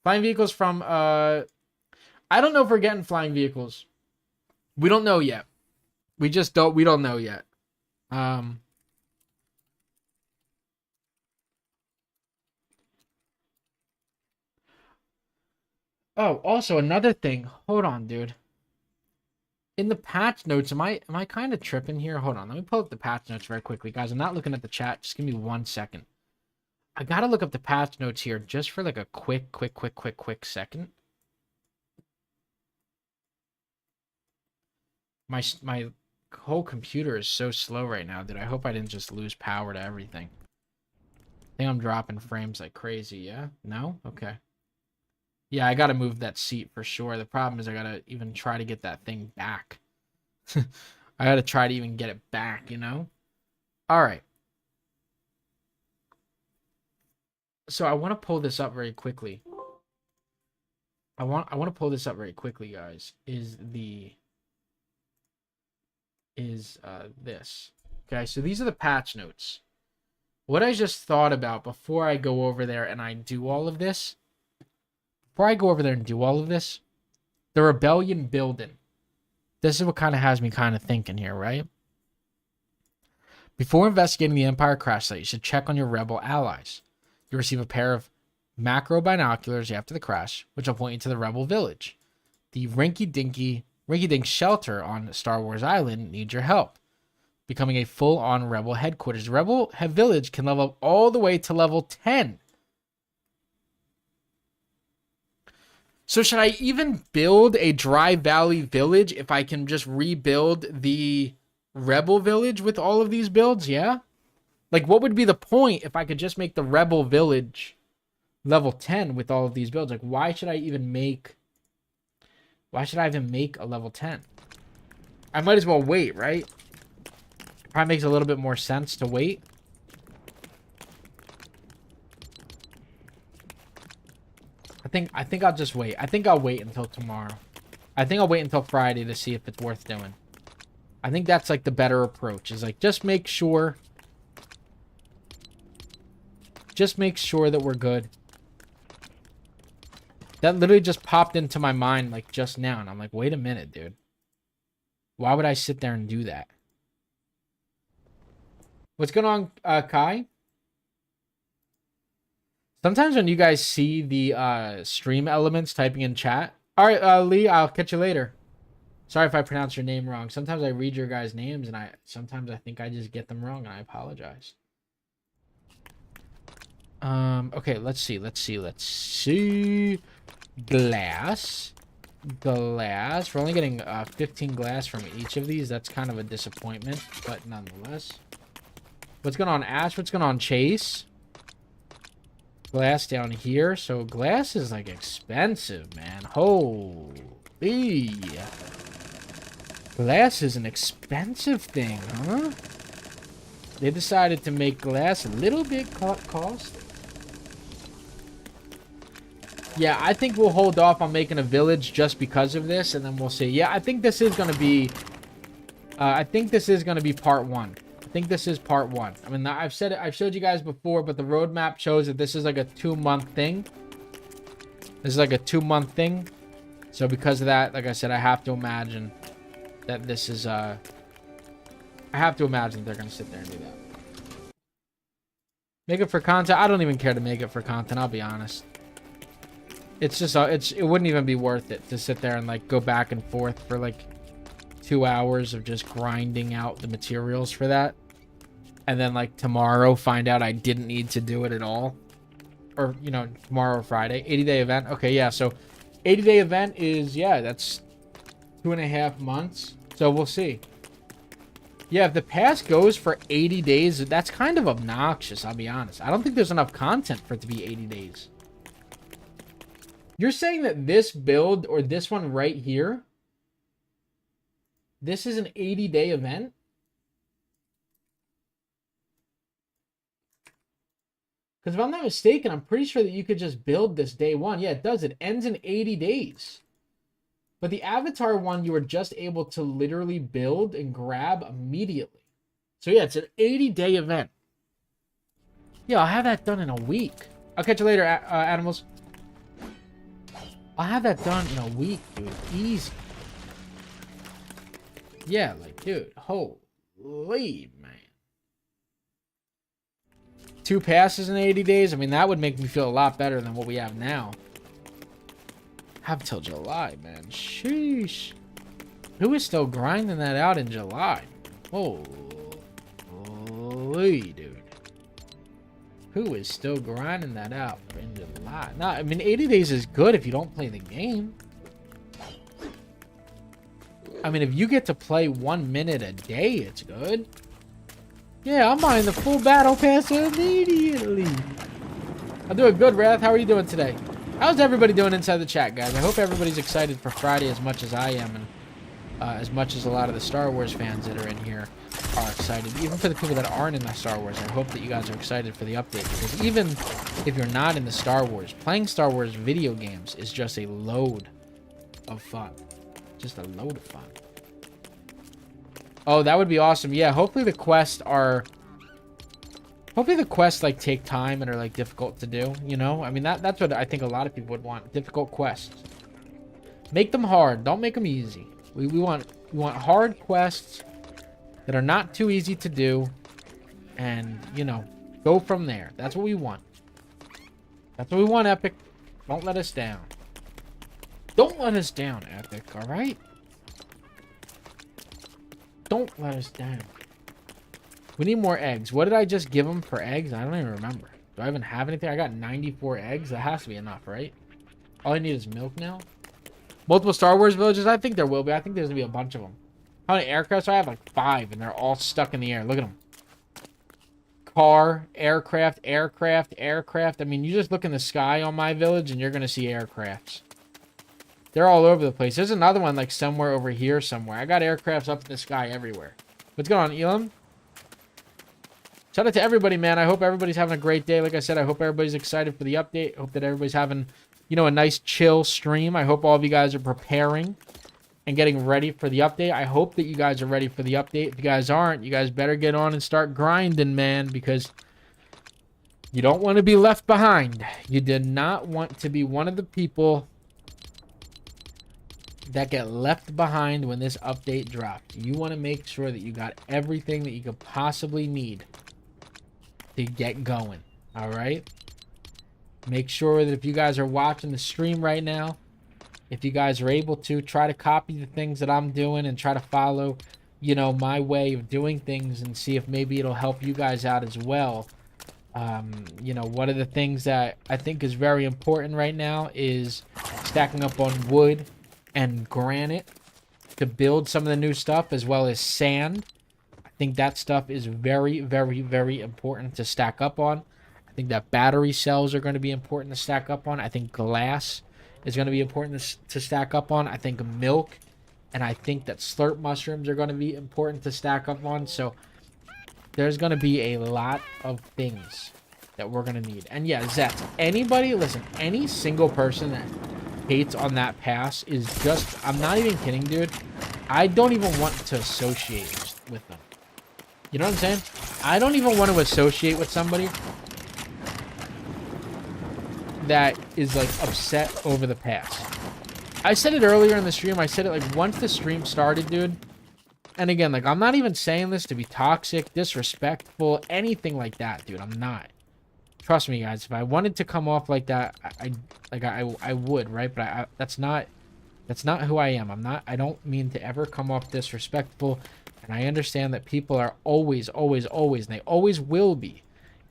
Flying vehicles from, I don't know if we're getting flying vehicles. We don't know yet. We don't know yet. Oh, also another thing. Hold on, dude. In the patch notes, am I kind of tripping here? Hold on, let me pull up the patch notes very quickly. Guys, I'm not looking at the chat. Just give me 1 second. I gotta look up the patch notes here just for like a quick second. My whole computer is so slow right now, dude. I hope I didn't just lose power to everything. I think I'm dropping frames like crazy, yeah? No? Okay. Yeah, I gotta move that seat for sure. The problem is I gotta even try to get that thing back. I gotta try to even get it back, you know? Alright. So I want to pull this up very quickly. I want to pull this up very quickly, guys. This. Okay, so these are the patch notes. What I just thought about before I go over there and I do all of this. The rebellion building. This is what kind of has me kind of thinking here, right? Before investigating the Empire crash site, you should check on your rebel allies. You receive a pair of macro binoculars after the crash, which will point you to the rebel village. The rinky-dink shelter on Star Wars Island needs your help, becoming a full-on rebel headquarters. The rebel village can level up all the way to level 10. So should I even build a Dry Valley village if I can just rebuild the Rebel village with all of these builds? Yeah. Like, what would be the point if I could just make the Rebel village level 10 with all of these builds? Like, why should I even make a level 10? I might as well wait, right? Probably makes a little bit more sense to wait. I think I'll just wait. I think I'll wait until tomorrow. I think I'll wait until Friday to see if it's worth doing. I think that's like the better approach. Is like just make sure that we're good. That literally just popped into my mind like just now, and I'm like, wait a minute, dude. Why would I sit there and do that? What's going on, Kai? Sometimes when you guys see the stream elements typing in chat. All right, Lee, I'll catch you later. Sorry if I pronounce your name wrong. Sometimes I read your guys' names and sometimes I think I just get them wrong and I apologize. Okay, let's see. Glass. We're only getting 15 glass from each of these. That's kind of a disappointment, but nonetheless. What's going on, Ash? What's going on, Chase? Glass down here. So glass is like expensive, man. Holy. Glass is an expensive thing, huh? They decided to make glass a little bit costly. Yeah, I think we'll hold off on making a village just because of this, and then we'll see. Yeah, I think this is going to be... part 1. I think this is part 1. I mean, I've showed you guys before, but the roadmap shows that this is like a 2-month thing. This is like a 2-month thing. So because of that, like I said, I have to imagine that this is... I have to imagine they're going to sit there and do that. Make it for content? I don't even care to make it for content, I'll be honest. It's just... it wouldn't even be worth it to sit there and like go back and forth for like 2 hours of just grinding out the materials for that. And then like tomorrow find out I didn't need to do it at all. Or, you know, tomorrow or Friday. 80-day event. Okay, yeah, so 80-day event is, yeah, that's 2.5 months. So we'll see. Yeah, if the pass goes for 80 days, that's kind of obnoxious, I'll be honest. I don't think there's enough content for it to be 80 days. You're saying that this build, or this one right here, this is an 80-day event? Because if I'm not mistaken, I'm pretty sure that you could just build this day 1. Yeah, it does. It ends in 80 days. But the Avatar one, you were just able to literally build and grab immediately. So yeah, it's an 80-day event. Yeah, I'll have that done in a week. I'll catch you later, animals. I'll have that done in a week, dude. Easy. Yeah, like, dude, holy, man. 2 passes in 80 days? I mean, that would make me feel a lot better than what we have now. Have till July, man. Sheesh. Who is still grinding that out in July? Holy, dude. Who is still grinding that out in July? No, I mean, 80 days is good if you don't play the game. I mean, if you get to play 1 minute a day, it's good. Yeah, I'm buying the full battle pass immediately. I'm doing good, Wrath. How are you doing today? How's everybody doing inside the chat, guys? I hope everybody's excited for Friday as much as I am, and as much as a lot of the Star Wars fans that are in here are excited. Even for the people that aren't in the Star Wars, I hope that you guys are excited for the update, because even if you're not in the Star Wars, playing Star Wars video games is just a load of fun. Just a load of fun. Oh, that would be awesome. Yeah, hopefully the quests are... Hopefully the quests, like, take time and are, like, difficult to do, you know? I mean, that's what I think a lot of people would want. Difficult quests. Make them hard. Don't make them easy. We want hard quests that are not too easy to do, and, you know, go from there. That's what we want. That's what we want, Epic. Don't let us down. Don't let us down, Epic, alright? Don't let us down. We need more eggs. What did I just give them for eggs? I don't even remember. Do I even have anything? I got 94 eggs. That has to be enough, right? All I need is milk now. Multiple Star Wars villages? I think there will be. I think there's going to be a bunch of them. How many aircrafts do I have? Like 5, and they're all stuck in the air. Look at them. Car, aircraft, aircraft, aircraft. I mean, you just look in the sky on my village, and you're going to see aircrafts. They're all over the place. There's another one, like, somewhere over here somewhere. I got aircrafts up in the sky everywhere. What's going on, Elam? Shout out to everybody, man. I hope everybody's having a great day. Like I said, I hope everybody's excited for the update. I hope that everybody's having, you know, a nice chill stream. I hope all of you guys are preparing and getting ready for the update. I hope that you guys are ready for the update. If you guys aren't, you guys better get on and start grinding, man, because you don't want to be left behind. You did not want to be one of the people that get left behind when this update dropped. You want to make sure that you got everything that you could possibly need to get going. All right, make sure that if you guys are watching the stream right now, if you guys are able to, try to copy the things that I'm doing and try to follow, you know, my way of doing things, and see if maybe it'll help you guys out as well. You know, one of the things that I think is very important right now is stacking up on wood and granite to build some of the new stuff, as well as sand. I think that stuff is very, very, very important to stack up on. I think that battery cells are going to be important to stack up on. I think glass is going to be important to stack up on. I think milk, and I think that slurp mushrooms are going to be important to stack up on. So there's going to be a lot of things that we're going to need. And yeah, Zeth, anybody, listen, any single person that hates on that pass is just, I'm not even kidding, dude. I don't even want to associate with them. You know what I'm saying? I don't even want to associate with somebody that is like upset over the pass. I said it earlier in the stream. I said it like once the stream started, dude. And again, like, I'm not even saying this to be toxic, disrespectful, anything like that, dude. I'm not. Trust me, guys. If I wanted to come off like that, I would, right? But that's not who I am. I don't mean to ever come off disrespectful. And I understand that people are always, and they always will be,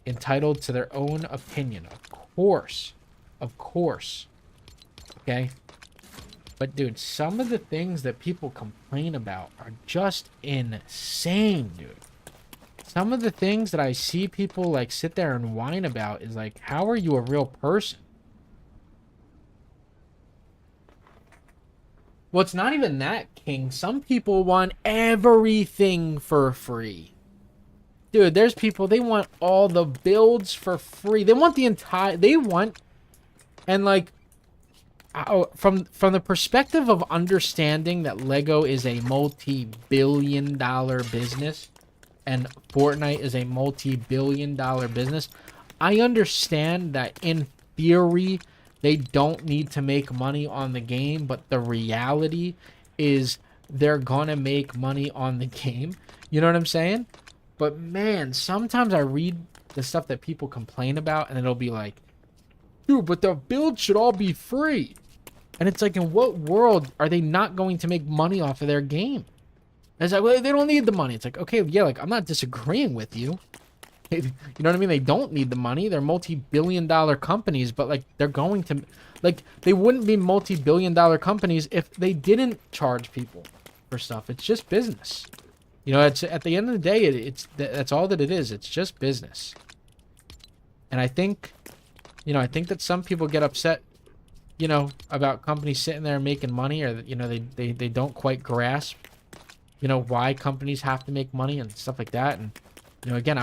entitled to their own opinion. Of course. Okay? But, dude, some of the things that people complain about are just insane, dude. Some of the things that I see people, like, sit there and whine about is, like, how are you a real person? Well, it's not even that, King. Some people want everything for free. Dude, there's people, they want all the builds for free. They want the entire... They want... And, like... From the perspective of understanding that LEGO is a multi-billion-dollar business and Fortnite is a multi-billion-dollar business, I understand that in theory they don't need to make money on the game, but the reality is they're gonna make money on the game. You know what I'm saying? But man, sometimes I read the stuff that people complain about and it'll be like, dude, but the build should all be free. And it's like, in what world are they not going to make money off of their game? And it's like, well, they don't need the money. It's like, okay, yeah, like, I'm not disagreeing with you. You know what I mean? They don't need the money. They're multi-billion-dollar companies, but, like, they're going to... Like, they wouldn't be multi-billion-dollar companies if they didn't charge people for stuff. It's just business. You know, it's at the end of the day, that's all that it is. It's just business. And I think, you know, I think that some people get upset, you know, about companies sitting there making money, or, you know, they don't quite grasp, you know, why companies have to make money and stuff like that. And, you know, again,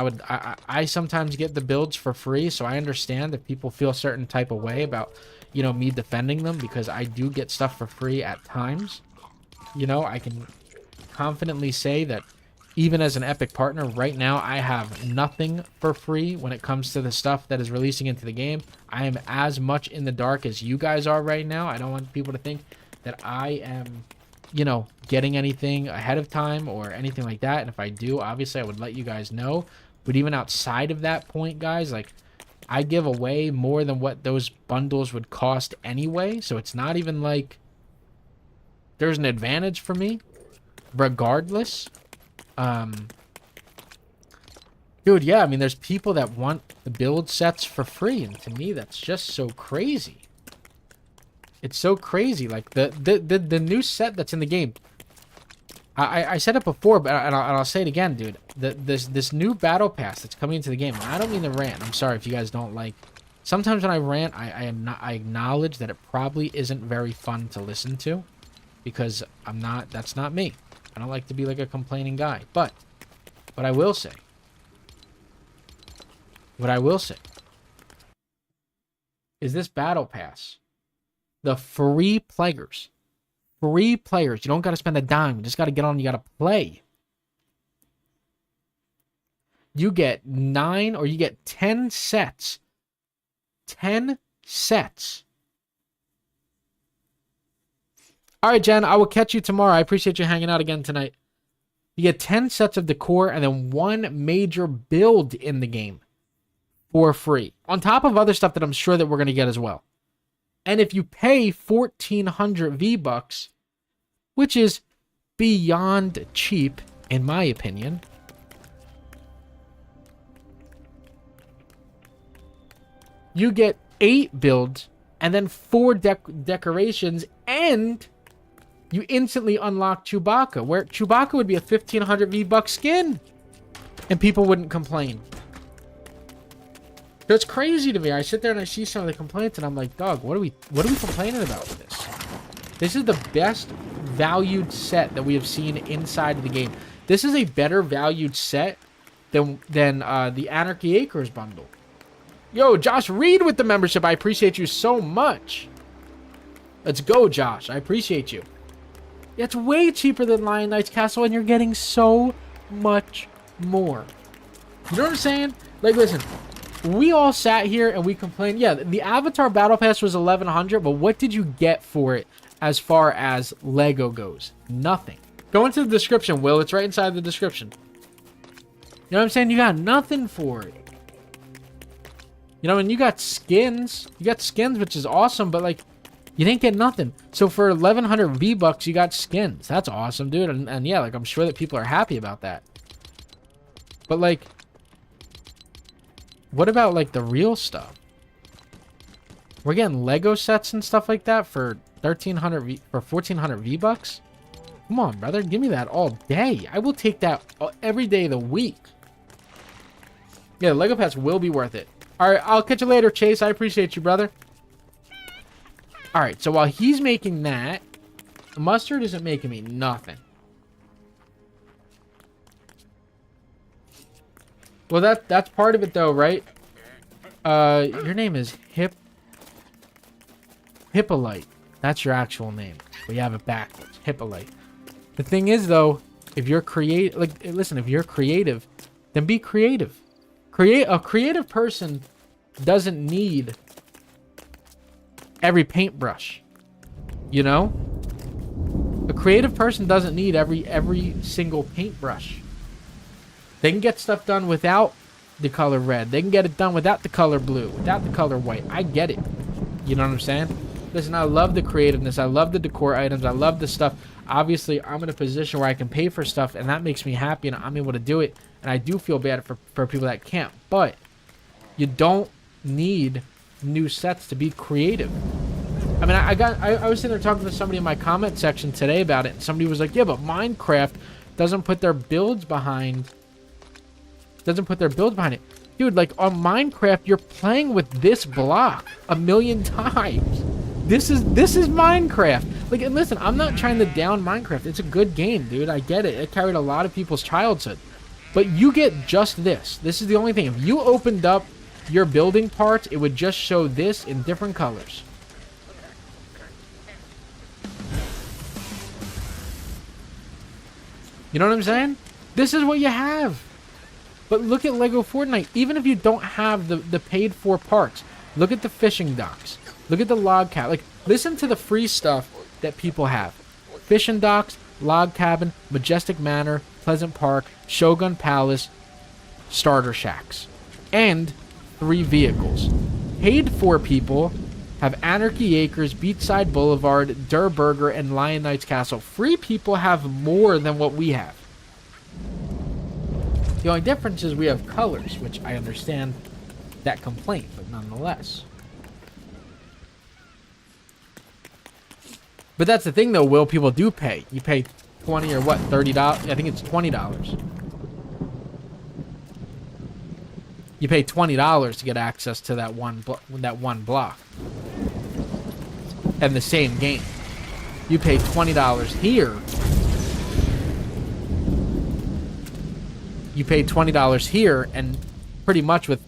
I sometimes get the builds for free, so I understand if people feel a certain type of way about, you know, me defending them, because I do get stuff for free at times. You know, I can confidently say that even as an Epic partner right now, I have nothing for free when it comes to the stuff that is releasing into the game. I am as much in the dark as you guys are right now. I don't want people to think that I am, you know, getting anything ahead of time or anything like that. And if I do, obviously I would let you guys know. But even outside of that point, guys, like, I give away more than what those bundles would cost anyway. So it's not even like there's an advantage for me regardless. Dude, yeah, I mean, there's people that want the build sets for free, and to me, that's just so crazy. It's so crazy. Like, the new set that's in the game, I said it before, but and I'll say it again, dude. This new battle pass that's coming into the game, and I don't mean to rant. I'm sorry if you guys don't like. Sometimes when I rant, I acknowledge that it probably isn't very fun to listen to, because that's not me. I don't like to be like a complaining guy. But what I will say. What I will say is this battle pass, the free players, you don't got to spend a dime. You just got to get on. You got to play. You get 9 or you get 10 sets. 10 sets. All right, Jen, I will catch you tomorrow. I appreciate you hanging out again tonight. You get 10 sets of decor and then 1 major build in the game for free, on top of other stuff that I'm sure that we're going to get as well. And if you pay 1,400 V-Bucks, which is beyond cheap, in my opinion, you get 8 builds and then 4 decorations, and you instantly unlock Chewbacca, where Chewbacca would be a 1,500 V-Buck skin, and people wouldn't complain. So it's crazy to me. I sit there and I see some of the complaints, and I'm like, dog, what are we complaining about with this? This is the best valued set that we have seen inside of the game. This is a better valued set than the Anarchy Acres bundle. Yo, Josh Reed with the membership. I appreciate you so much. Let's go, Josh. I appreciate you. Yeah, it's way cheaper than Lion Knight's Castle, and you're getting so much more. You know what I'm saying? Like, listen. We all sat here and we complained. Yeah, the Avatar Battle Pass was 1,100, but what did you get for it as far as Lego goes? Nothing. Go into the description, Will. It's right inside the description. You know what I'm saying? You got nothing for it. You know, and you got skins. You got skins, which is awesome, but, like, you didn't get nothing. So for 1,100 V-Bucks, you got skins. That's awesome, dude. And yeah, like, I'm sure that people are happy about that. But, like, what about, like, the real stuff? We're getting Lego sets and stuff like that for 1,400 V-Bucks? Come on, brother. Give me that all day. I will take that every day of the week. Yeah, the Lego Pass will be worth it. All right, I'll catch you later, Chase. I appreciate you, brother. All right, so while he's making that, the mustard isn't making me nothing. Well, that's part of it, though, right? Your name is Hippolyte. That's your actual name. We have it backwards. Hippolyte. The thing is, though, if you're listen, if you're creative, then be creative. A creative person doesn't need every paintbrush. You know? A creative person doesn't need every single paintbrush. They can get stuff done without the color red. They can get it done without the color blue, without the color white. I get it. You know what I'm saying? Listen, I love the creativeness. I love the decor items. I love the stuff. Obviously, I'm in a position where I can pay for stuff, and that makes me happy, and I'm able to do it. And I do feel bad for people that can't. But you don't need new sets to be creative. I mean, I was sitting there talking to somebody in my comment section today about it, and somebody was like, yeah, but Minecraft doesn't put their builds behind it. Dude, like, on Minecraft, you're playing with this block 1,000,000 times. This is Minecraft. Like, and listen, I'm not trying to down Minecraft. It's a good game, dude. I get it. It carried a lot of people's childhood. But you get just this. This is the only thing. If you opened up your building parts, it would just show this in different colors. You know what I'm saying? This is what you have. But look at LEGO Fortnite. Even if you don't have the paid for parts, look at the fishing docks. Look at the log cabin. Like, listen to the free stuff that people have. Fishing docks, log cabin, Majestic Manor, Pleasant Park, Shogun Palace, starter shacks and 3 vehicles. Paid for people have Anarchy Acres, Beachside Boulevard, Durr Burger, and Lion Knight's Castle. Free people have more than what we have. The only difference is we have colors, which I understand that complaint, but nonetheless. But that's the thing, though, Will. People do pay. You pay 20 or what, $30? I think it's $20. You pay $20 to get access to that one block. And the same game. You pay $20 here. You pay $20 here, and pretty much with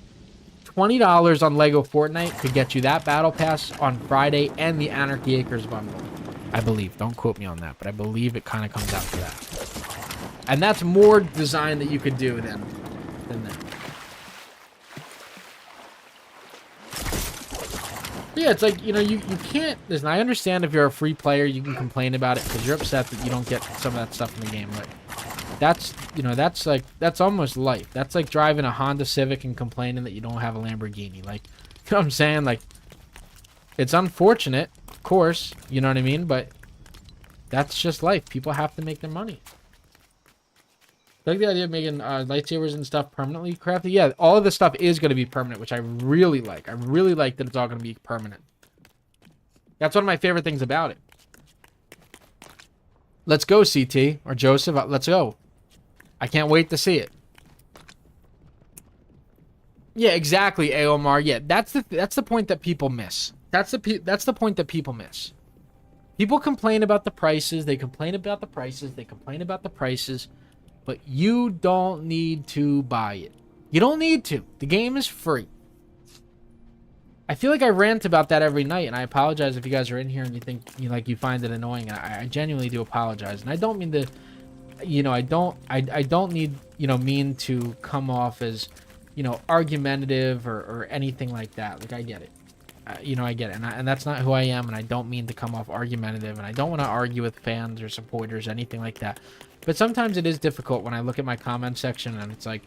$20 on LEGO Fortnite could get you that battle pass on Friday and the Anarchy Acres bundle. I believe. Don't quote me on that, but I believe it kind of comes out to that. And that's more design that you could do than that. But yeah, it's like, you know, you can't... Listen, I understand if you're a free player, you can complain about it because you're upset that you don't get some of that stuff in the game, but that's, you know, that's almost life. That's like driving a Honda Civic and complaining that you don't have a Lamborghini. Like, you know what I'm saying? Like, it's unfortunate, of course, you know what I mean? But that's just life. People have to make their money. I like the idea of making lightsabers and stuff permanently crafted. Yeah, all of this stuff is going to be permanent, which I really like. I really like that it's all going to be permanent. That's one of my favorite things about it. Let's go, CT or Joseph. Let's go. I can't wait to see it. Yeah, exactly, Aomar. Yeah, that's the point that people miss. That's the point that people miss. People complain about the prices. They complain about the prices. They complain about the prices. But you don't need to buy it. You don't need to. The game is free. I feel like I rant about that every night, and I apologize if you guys are in here and you think you find it annoying. I genuinely do apologize, and I don't mean to, I don't need mean to come off as argumentative or anything like that. Like, I get it. I get it, and that's not who I am, and I don't mean to come off argumentative, and I don't want to argue with fans or supporters, anything like that. But sometimes it is difficult when I look at my comment section, and it's like,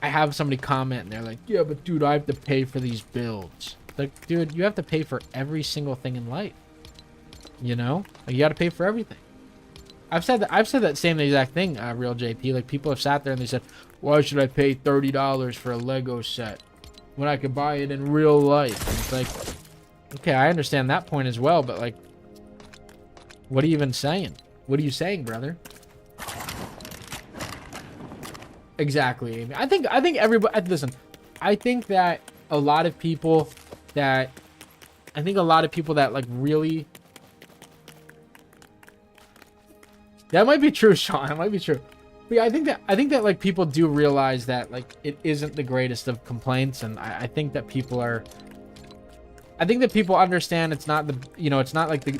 I have somebody comment, and they're like, yeah, but dude, I have to pay for these builds. Like, dude, you have to pay for every single thing in life. Like, you got to pay for everything. I've said that same exact thing, Real JP. Like, people have sat there and they said, why should I pay $30 for a Lego set when I could buy it in real life? And it's like, okay, I understand that point as well, but like, what are you even saying? What are you saying, brother? Exactly, Amy. I think everybody, listen, I think that a lot of people that like really, that might be true, Sean. That might be true. But yeah, I think that like people do realize that like it isn't the greatest of complaints, and I think that people are, I think that people understand it's not the, it's not like the,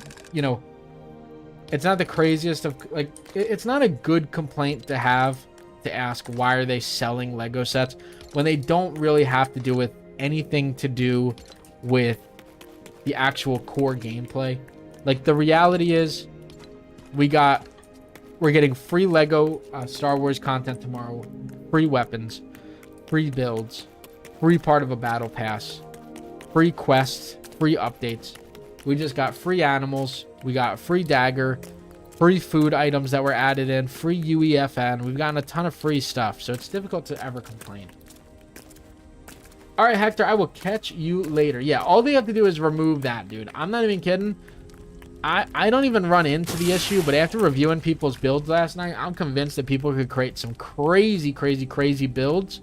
it's not the craziest of, like, it's not a good complaint to have, to ask why are they selling Lego sets when they don't really have to do with anything to do with the actual core gameplay. Like, the reality is we're getting free Lego Star Wars content tomorrow, free weapons, free builds, free part of a battle pass, free quests, free updates. We just got free animals. We got free dagger, free food items that were added in, free UEFN. We've gotten a ton of free stuff, so it's difficult to ever complain. All right, Hector, I will catch you later. Yeah, all they have to do is remove that, dude. I'm not even kidding. I don't even run into the issue, but after reviewing people's builds last night, I'm convinced that people could create some crazy, crazy, crazy builds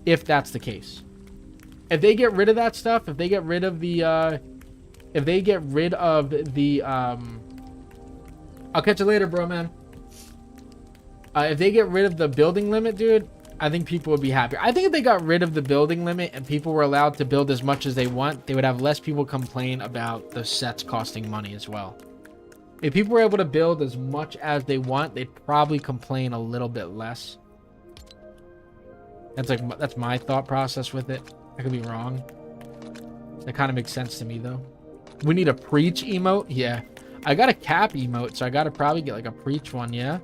if that's the case. If they get rid of that stuff, if they get rid of the, I'll catch you later, bro, man. If they get rid of the building limit, dude, I think people would be happy. I think if they got rid of the building limit and people were allowed to build as much as they want, they would have less people complain about the sets costing money as well. If people were able to build as much as they want, they'd probably complain a little bit less. That's my thought process with it. I could be wrong. That kind of makes sense to me, though. We need a preach emote? Yeah. I got a cap emote, so I gotta probably get like a preach one, yeah?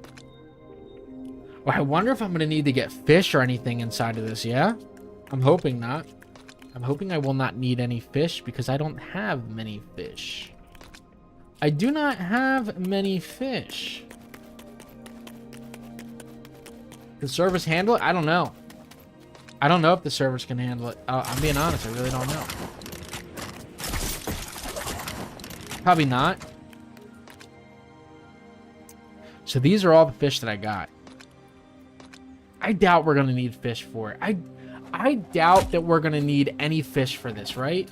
Well, I wonder if I'm going to need to get fish or anything inside of this, yeah? I'm hoping not. I'm hoping I will not need any fish because I don't have many fish. I do not have many fish. The servers handle it? I don't know. I don't know if the servers can handle it. I'm being honest, I really don't know. Probably not. So these are all the fish that I got. I doubt we're going to need fish for it. I doubt that we're going to need any fish for this, right?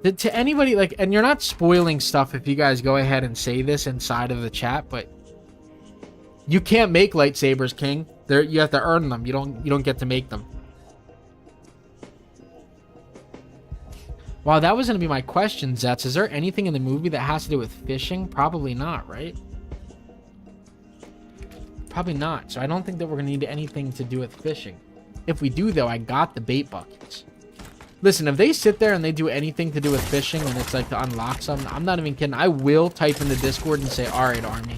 To anybody, like, and you're not spoiling stuff if you guys go ahead and say this inside of the chat, but you can't make lightsabers, King. You have to earn them. You don't get to make them. Wow, that was going to be my question, Zets. Is there anything in the movie that has to do with fishing? Probably not, right? Probably not. So I don't think that we're going to need anything to do with fishing. If we do, though, I got the bait buckets. Listen, if they sit there and they do anything to do with fishing and it's like to unlock something, I'm not even kidding. I will type in the Discord and say, all right, Army,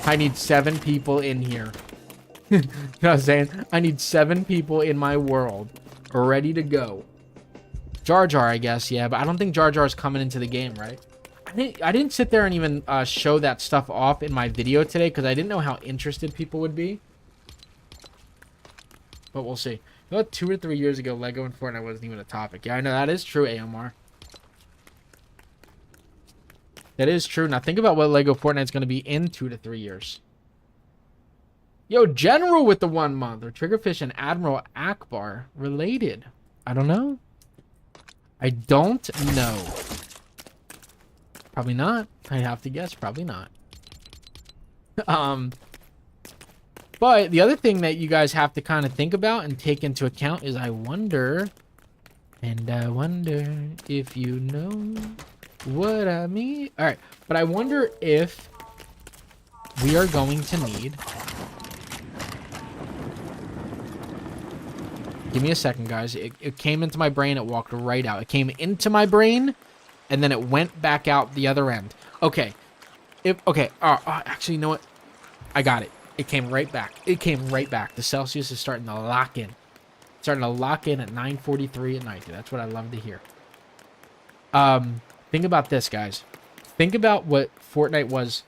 I need 7 people in here. You know what I'm saying? I need 7 people in my world ready to go. Jar Jar, I guess, yeah, but I don't think Jar Jar is coming into the game, right? I didn't sit there and even show that stuff off in my video today because I didn't know how interested people would be. But we'll see. You know, 2 or 3 years ago, Lego and Fortnite wasn't even a topic. Yeah, I know that is true, AMR. That is true. Now think about what Lego Fortnite's going to be in 2 to 3 years. Yo, General with the 1 month. Or Triggerfish and Admiral Akbar related. I don't know. I don't know. Probably not. I'd have to guess. Probably not. But the other thing that you guys have to kind of think about and take into account is I wonder if you know what I mean. All right. But I wonder if we are going to need... Give me a second, guys. It came into my brain. It walked right out. It came into my brain, and then it went back out the other end. Okay. Actually, you know what? I got it. It came right back. It came right back. The Celsius is starting to lock in. Starting to lock in at 9:43 at night. That's what I love to hear. Think about this, guys. Think about what Fortnite was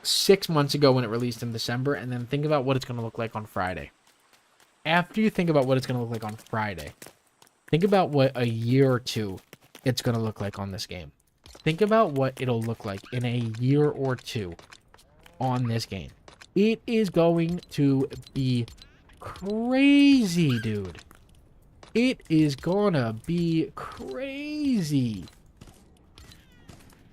6 months ago when it released in December, and then think about what it's going to look like on Friday. After you think about what it's going to look like on Friday, think about what a year or two it's going to look like on this game. Think about what it'll look like in a year or two on this game. It is going to be crazy, dude. It is gonna be crazy.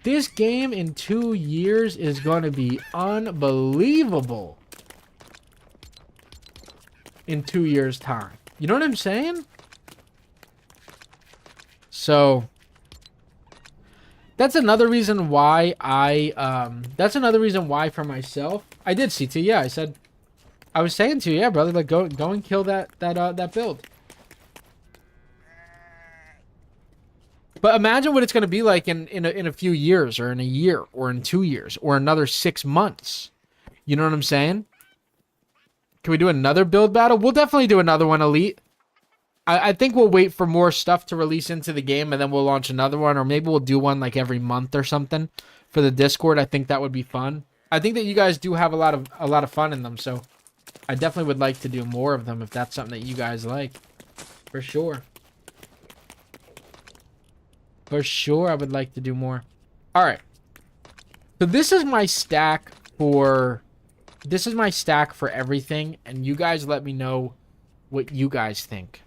This game in 2 years is going to be unbelievable. In 2 years' time. You know what I'm saying? So that's another reason why that's another reason why for myself. I did CT, yeah. I was saying to you, yeah, brother, like go and kill that build. But imagine what it's going to be like in a few years, or in a year, or in 2 years, or another 6 months. You know what I'm saying? Can we do another build battle? We'll definitely do another one, Elite. I think we'll wait for more stuff to release into the game, and then we'll launch another one, or maybe we'll do one like every month or something for the Discord. I think that would be fun. I think that you guys do have a lot of fun in them, so I definitely would like to do more of them if that's something that you guys like. For sure. For sure, I would like to do more. All right. So this is my stack for... This is my stack for everything, and you guys let me know what you guys think.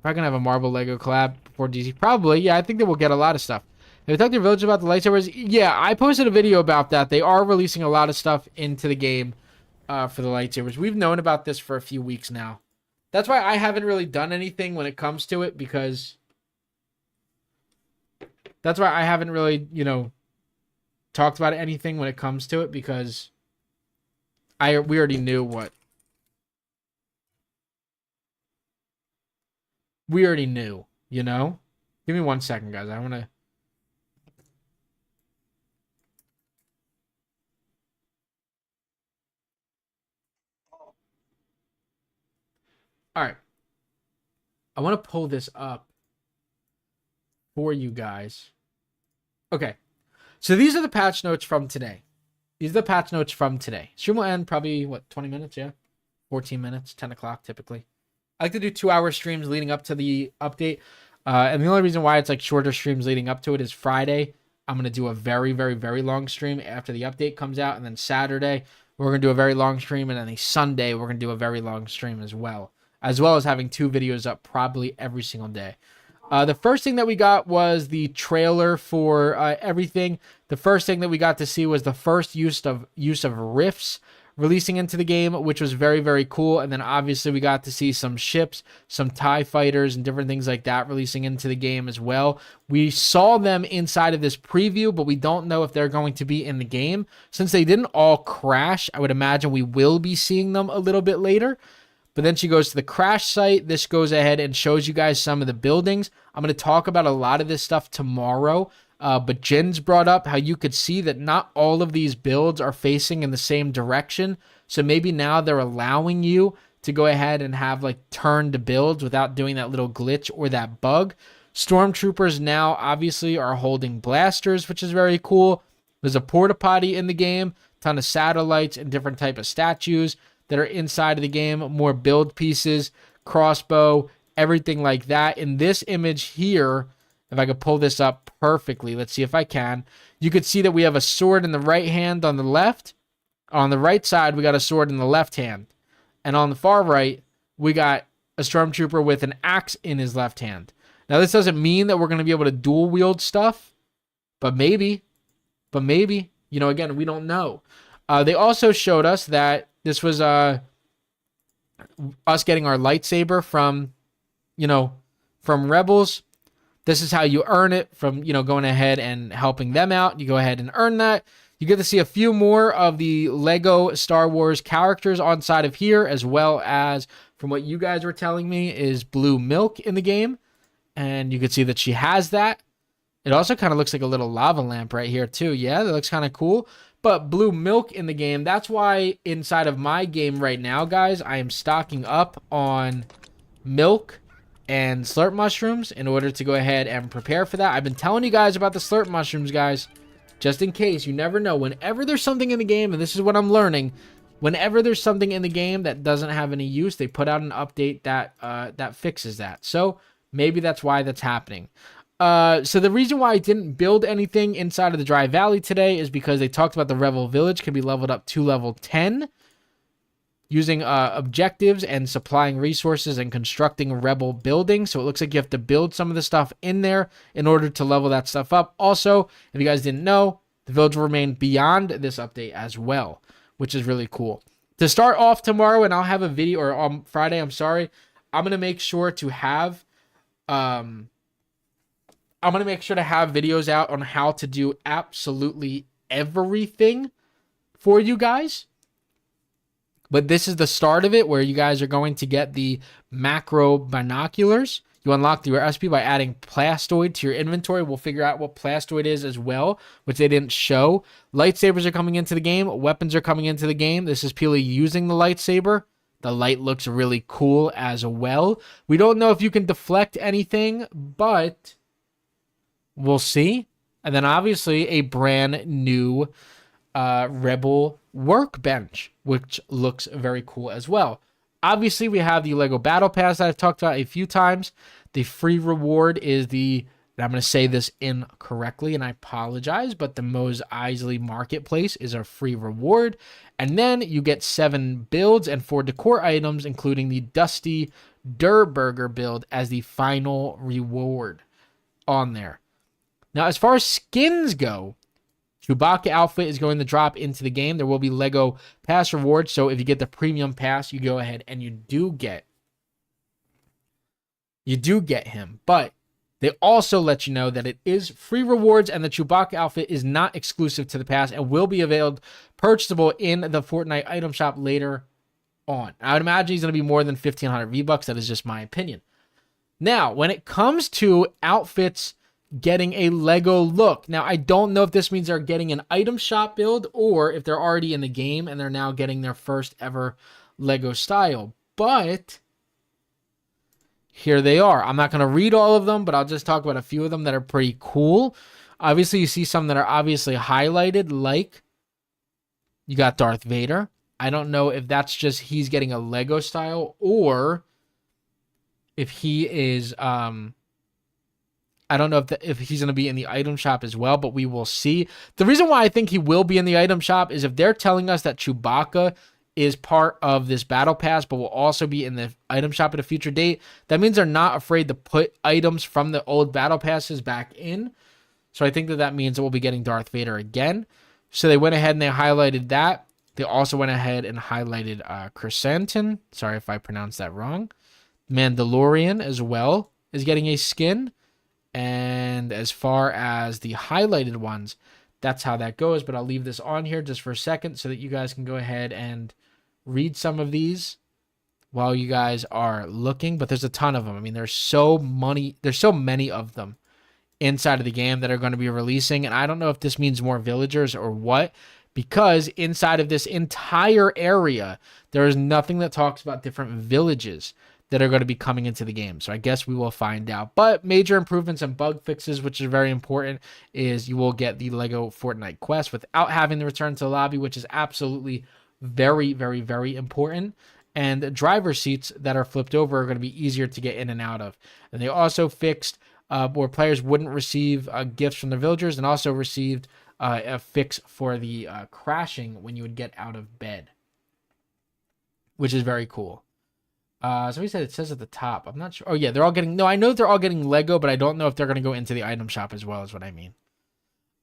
Probably gonna have a Marvel Lego collab before DC. Probably, yeah. I think that we'll get a lot of stuff. Have you talked to your village about the lightsabers? Yeah, I posted a video about that. They are releasing a lot of stuff into the game for the lightsabers. We've known about this for a few weeks now. That's why I haven't really done anything when it comes to it, because... That's why I haven't really, you know, talked about anything when it comes to it, because... we already knew what. We already knew, you know? Give me 1 second, guys. I want to... All right. I want to pull this up for you guys. Okay. So these are the patch notes from today. These are the patch notes from today. Stream will end probably, what, 20 minutes? Yeah. 14 minutes, 10 o'clock typically. I like to do 2-hour streams leading up to the update. And the only reason why it's like shorter streams leading up to it is Friday. I'm going to do a very, very, very long stream after the update comes out. And then Saturday, we're going to do a very long stream. And then a Sunday, we're going to do a very long stream as well as having 2 videos up probably every single day. The first thing that we got was the trailer for everything. The first thing that we got to see was the first use of rifts releasing into the game, which was very, very cool. And then obviously we got to see some ships, some TIE fighters and different things like that releasing into the game as well. We saw them inside of this preview, but we don't know if they're going to be in the game. Since they didn't all crash, I would imagine we will be seeing them a little bit later. But then she goes to the crash site. This goes ahead and shows you guys some of the buildings. I'm going to talk about a lot of this stuff tomorrow. But Jin's brought up how you could see that not all of these builds are facing in the same direction. So maybe now they're allowing you to go ahead and have like turned builds without doing that little glitch or that bug. Stormtroopers now obviously are holding blasters, which is very cool. There's a porta potty in the game, ton of satellites and different type of statues that are inside of the game, more build pieces, crossbow, everything like that. In this image here, if I could pull this up perfectly, let's see if I can. You could see that we have a sword in the right hand on the left. On the right side, we got a sword in the left hand. And on the far right, we got a stormtrooper with an axe in his left hand. Now, this doesn't mean that we're going to be able to dual wield stuff, but maybe. You know, again, we don't know. They also showed us that this was us getting our lightsaber from Rebels. This is how you earn it from, going ahead and helping them out. You go ahead and earn that. You get to see a few more of the Lego Star Wars characters on side of here, as well as, from what you guys were telling me, is blue milk in the game. And you can see that she has that. It also kind of looks like a little lava lamp right here too. Yeah, that looks kind of cool. But blue milk in the game, that's why inside of my game right now, guys, I am stocking up on milk and slurp mushrooms in order to go ahead and prepare for that. I've been telling you guys about the slurp mushrooms, guys, just in case. You never know. Whenever there's something in the game, and this is what I'm learning, whenever there's something in the game that doesn't have any use, they put out an update that that fixes that. So maybe that's why that's happening. So the reason why I didn't build anything inside of the Dry Valley today is because they talked about the Rebel Village can be leveled up to level 10 using objectives and supplying resources and constructing Rebel buildings. So it looks like you have to build some of the stuff in there in order to level that stuff up. Also, if you guys didn't know, the village will remain beyond this update as well, which is really cool. To start off tomorrow, and I'll have a video, or on Friday, I'm going to make sure to have videos out on how to do absolutely everything for you guys. But this is the start of it, where you guys are going to get the macro binoculars. You unlock the recipe by adding plastoid to your inventory. We'll figure out what plastoid is as well, which they didn't show. Lightsabers are coming into the game. Weapons are coming into the game. This is purely using the lightsaber. The light looks really cool as well. We don't know if you can deflect anything, but we'll see. And then obviously a brand new Rebel workbench, which looks very cool as well. Obviously, we have the Lego Battle Pass that I've talked about a few times. The free reward is and I'm going to say this incorrectly, and I apologize, but the Mos Eisley Marketplace is a free reward. And then you get 7 builds and 4 decor items, including the Dusty Durr Burger build as the final reward on there. Now, as far as skins go, Chewbacca outfit is going to drop into the game. There will be Lego Pass rewards. So if you get the premium pass, you go ahead and you do get him. But they also let you know that it is free rewards, and the Chewbacca outfit is not exclusive to the pass and will be purchasable in the Fortnite item shop later on. I would imagine he's going to be more than 1,500 V-Bucks. That is just my opinion. Now, when it comes to outfits getting a Lego look. Now, I don't know if this means they're getting an item shop build or if they're already in the game and they're now getting their first ever Lego style. But here they are. I'm not going to read all of them, but I'll just talk about a few of them that are pretty cool. Obviously, you see some that are obviously highlighted, like you got Darth Vader. I don't know if that's just he's getting a Lego style or if he is, I don't know if he's going to be in the item shop as well, but we will see. The reason why I think he will be in the item shop is if they're telling us that Chewbacca is part of this battle pass, but will also be in the item shop at a future date, that means they're not afraid to put items from the old battle passes back in. So I think that means that we'll be getting Darth Vader again. So they went ahead and they highlighted that. They also went ahead and highlighted Chrysanthemum. Sorry if I pronounced that wrong. Mandalorian as well is getting a skin. And as far as the highlighted ones, that's how that goes. But I'll leave this on here just for a second so that you guys can go ahead and read some of these while you guys are looking. But there's a ton of them. I mean, there's so many of them inside of the game that are going to be releasing. And I don't know if this means more villagers or what, because inside of this entire area, there is nothing that talks about different villages that are going to be coming into the game. So I guess we will find out. But major improvements and bug fixes, which is very important, is you will get the LEGO Fortnite quest without having to return to the lobby, which is absolutely very, very, very important. And driver seats that are flipped over are going to be easier to get in and out of. And they also fixed where players wouldn't receive gifts from the villagers, and also received a fix for the crashing when you would get out of bed, which is very cool. So he said it says at the top. I'm not sure. Oh, yeah, they're all getting... No, I know they're all getting Lego, but I don't know if they're going to go into the item shop as well, is what I mean.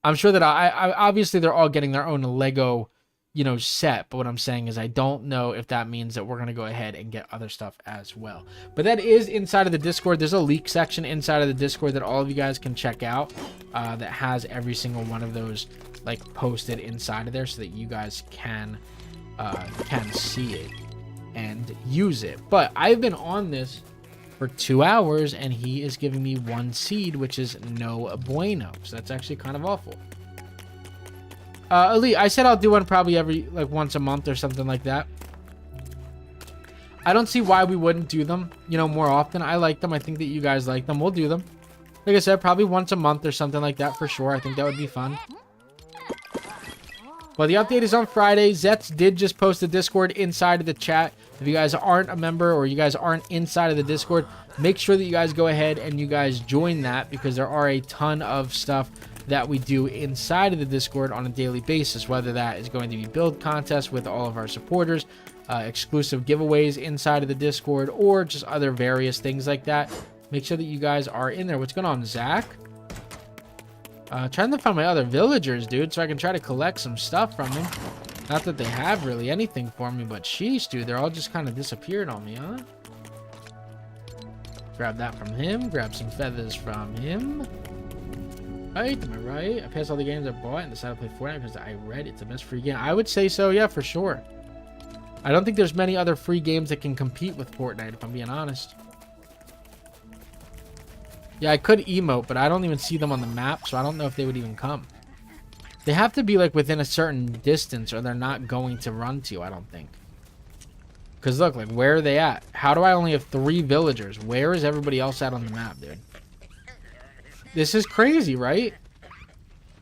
I'm sure that I obviously they're all getting their own Lego, set. But what I'm saying is I don't know if that means that we're going to go ahead and get other stuff as well. But that is inside of the Discord. There's a leak section inside of the Discord that all of you guys can check out that has every single one of those posted inside of there so that you guys can see it and use it. But I've been on this for 2 hours and he is giving me 1 seed, which is no bueno. So that's actually kind of awful. Elite, I said I'll do one probably every once a month or something like that. I don't see why we wouldn't do them, more often. I like them. I think that you guys like them. We'll do them. Like I said, probably once a month or something like that for sure. I think that would be fun. Well, the update is on Friday. Zets did just post the Discord inside of the chat. If you guys aren't a member or you guys aren't inside of the Discord, make sure that you guys go ahead and you guys join that, because there are a ton of stuff that we do inside of the Discord on a daily basis, whether that is going to be build contests with all of our supporters, exclusive giveaways inside of the Discord, or just other various things like that. Make sure that you guys are in there. What's going on, Zach? Trying to find my other villagers, dude, so I can try to collect some stuff from them. Not that they have really anything for me, but sheesh, dude, they're all just kind of disappeared on me, huh? Grab that from him. Grab some feathers from him. Right, am I right? I passed all the games I bought and decided to play Fortnite because I read it's the best free game. I would say so, yeah, for sure. I don't think there's many other free games that can compete with Fortnite, if I'm being honest. Yeah, I could emote, but I don't even see them on the map, so I don't know if they would even come. They have to be within a certain distance or they're not going to run to you, I don't think. Because look, where are they at? How do I only have 3 villagers? Where is everybody else at on the map, dude? This is crazy, right?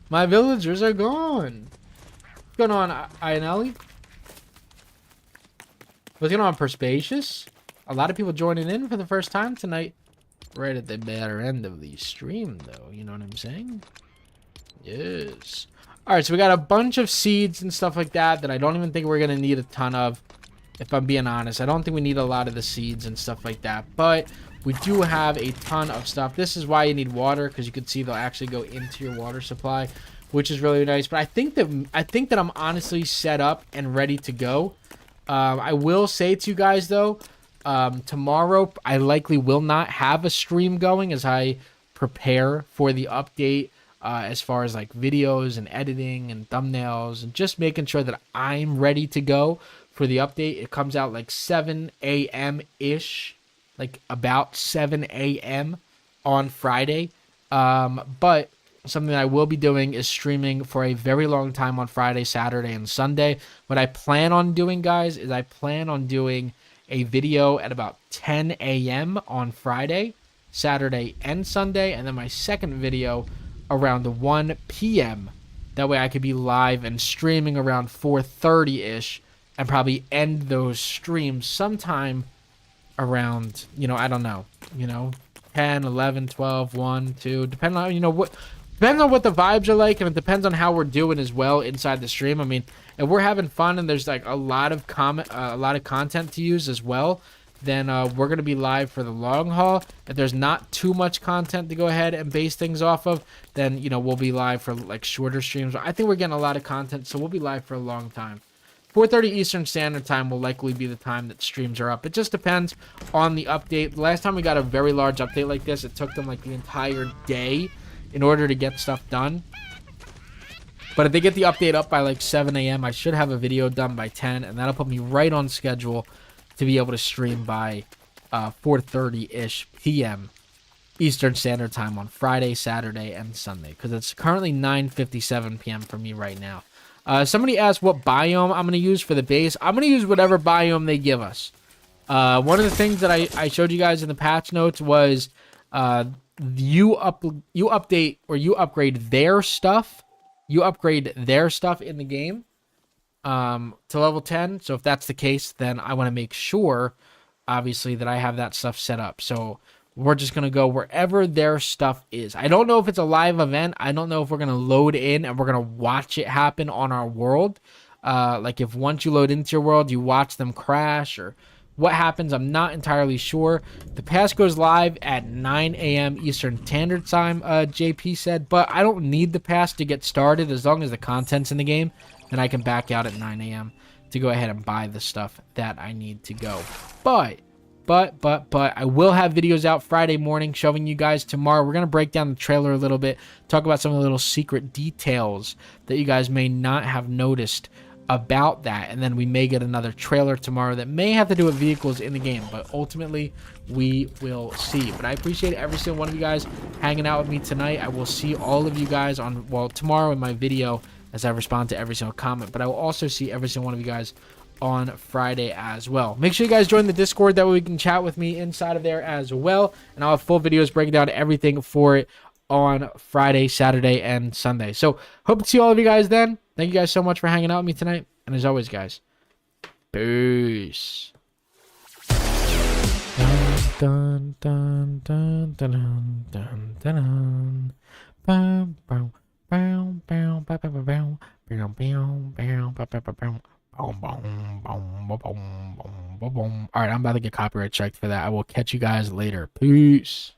My villagers are gone. What's going on, Ionelli? What's going on, Perspacious? A lot of people joining in for the first time tonight. Right at the better end of the stream, though. You know what I'm saying? Yes. Alright, so we got a bunch of seeds and stuff like that I don't even think we're going to need a ton of. If I'm being honest, I don't think we need a lot of the seeds and stuff like that. But we do have a ton of stuff. This is why you need water, because you can see they'll actually go into your water supply, which is really nice. But I think that I'm honestly set up and ready to go. I will say to you guys, though, tomorrow I likely will not have a stream going as I prepare for the update, as far as videos and editing and thumbnails and just making sure that I'm ready to go for the update. It comes out 7 a.m. ish, about 7 a.m. on Friday. But something that I will be doing is streaming for a very long time on Friday, Saturday, and Sunday. What I plan on doing, guys, is I plan on doing a video at about 10 a.m. on Friday, Saturday, and Sunday, and then my second video around 1 p.m. That way I could be live and streaming around 4:30-ish and probably end those streams sometime around, I don't know, 10, 11, 12, 1, 2, depending on, depends on what the vibes are like, and it depends on how we're doing as well inside the stream. I mean, if we're having fun and there's like a lot of content to use as well, then we're going to be live for the long haul. If there's not too much content to go ahead and base things off of, then, we'll be live for like shorter streams. I think we're getting a lot of content, so we'll be live for a long time. 4:30 Eastern Standard Time will likely be the time that streams are up. It just depends on the update. The last time we got a very large update like this, it took them like the entire day in order to get stuff done. But if they get the update up by like 7 a.m., I should have a video done by 10, and that'll put me right on schedule to be able to stream by 4:30-ish p.m. Eastern Standard Time on Friday, Saturday, and Sunday, because it's currently 9:57 p.m. for me right now. Somebody asked what biome I'm going to use for the base. I'm going to use whatever biome they give us. One of the things that I showed you guys in the patch notes was you update or you upgrade their stuff. You upgrade their stuff in the game to level 10. So if that's the case, then I want to make sure, obviously, that I have that stuff set up. So we're just going to go wherever their stuff is. I don't know if it's a live event. I don't know if we're going to load in and we're going to watch it happen on our world. Like if once you load into your world, you watch them crash or what happens, I'm not entirely sure. The pass goes live at 9 a.m. Eastern Standard Time, JP said, but I don't need the pass to get started as long as the content's in the game, then I can back out at 9 a.m. to go ahead and buy the stuff that I need to go. But I will have videos out Friday morning showing you guys tomorrow. We're going to break down the trailer a little bit, talk about some of the little secret details that you guys may not have noticed about that, and then we may get another trailer tomorrow that may have to do with vehicles in the game, but ultimately we will see. But I appreciate every single one of you guys hanging out with me tonight. I will see all of you guys on, well, tomorrow in my video as I respond to every single comment, but I will also see every single one of you guys on Friday as well. Make sure you guys join the Discord, that way we can chat with me inside of there as well, and I'll have full videos breaking down everything for it on Friday, Saturday, and Sunday. So hope to see all of you guys then. Thank you guys so much for hanging out with me tonight, and as always, guys, peace. Dun, dun, dun, dun, dun, dun, dun. Bow, bow, bow, bow, bow, bow, bow, bow, bow, bow, bow, bow, bow. Boom, boom, boom, boom, boom, boom, boom. All right, I'm about to get copyright striked for that. I will catch you guys later. Peace.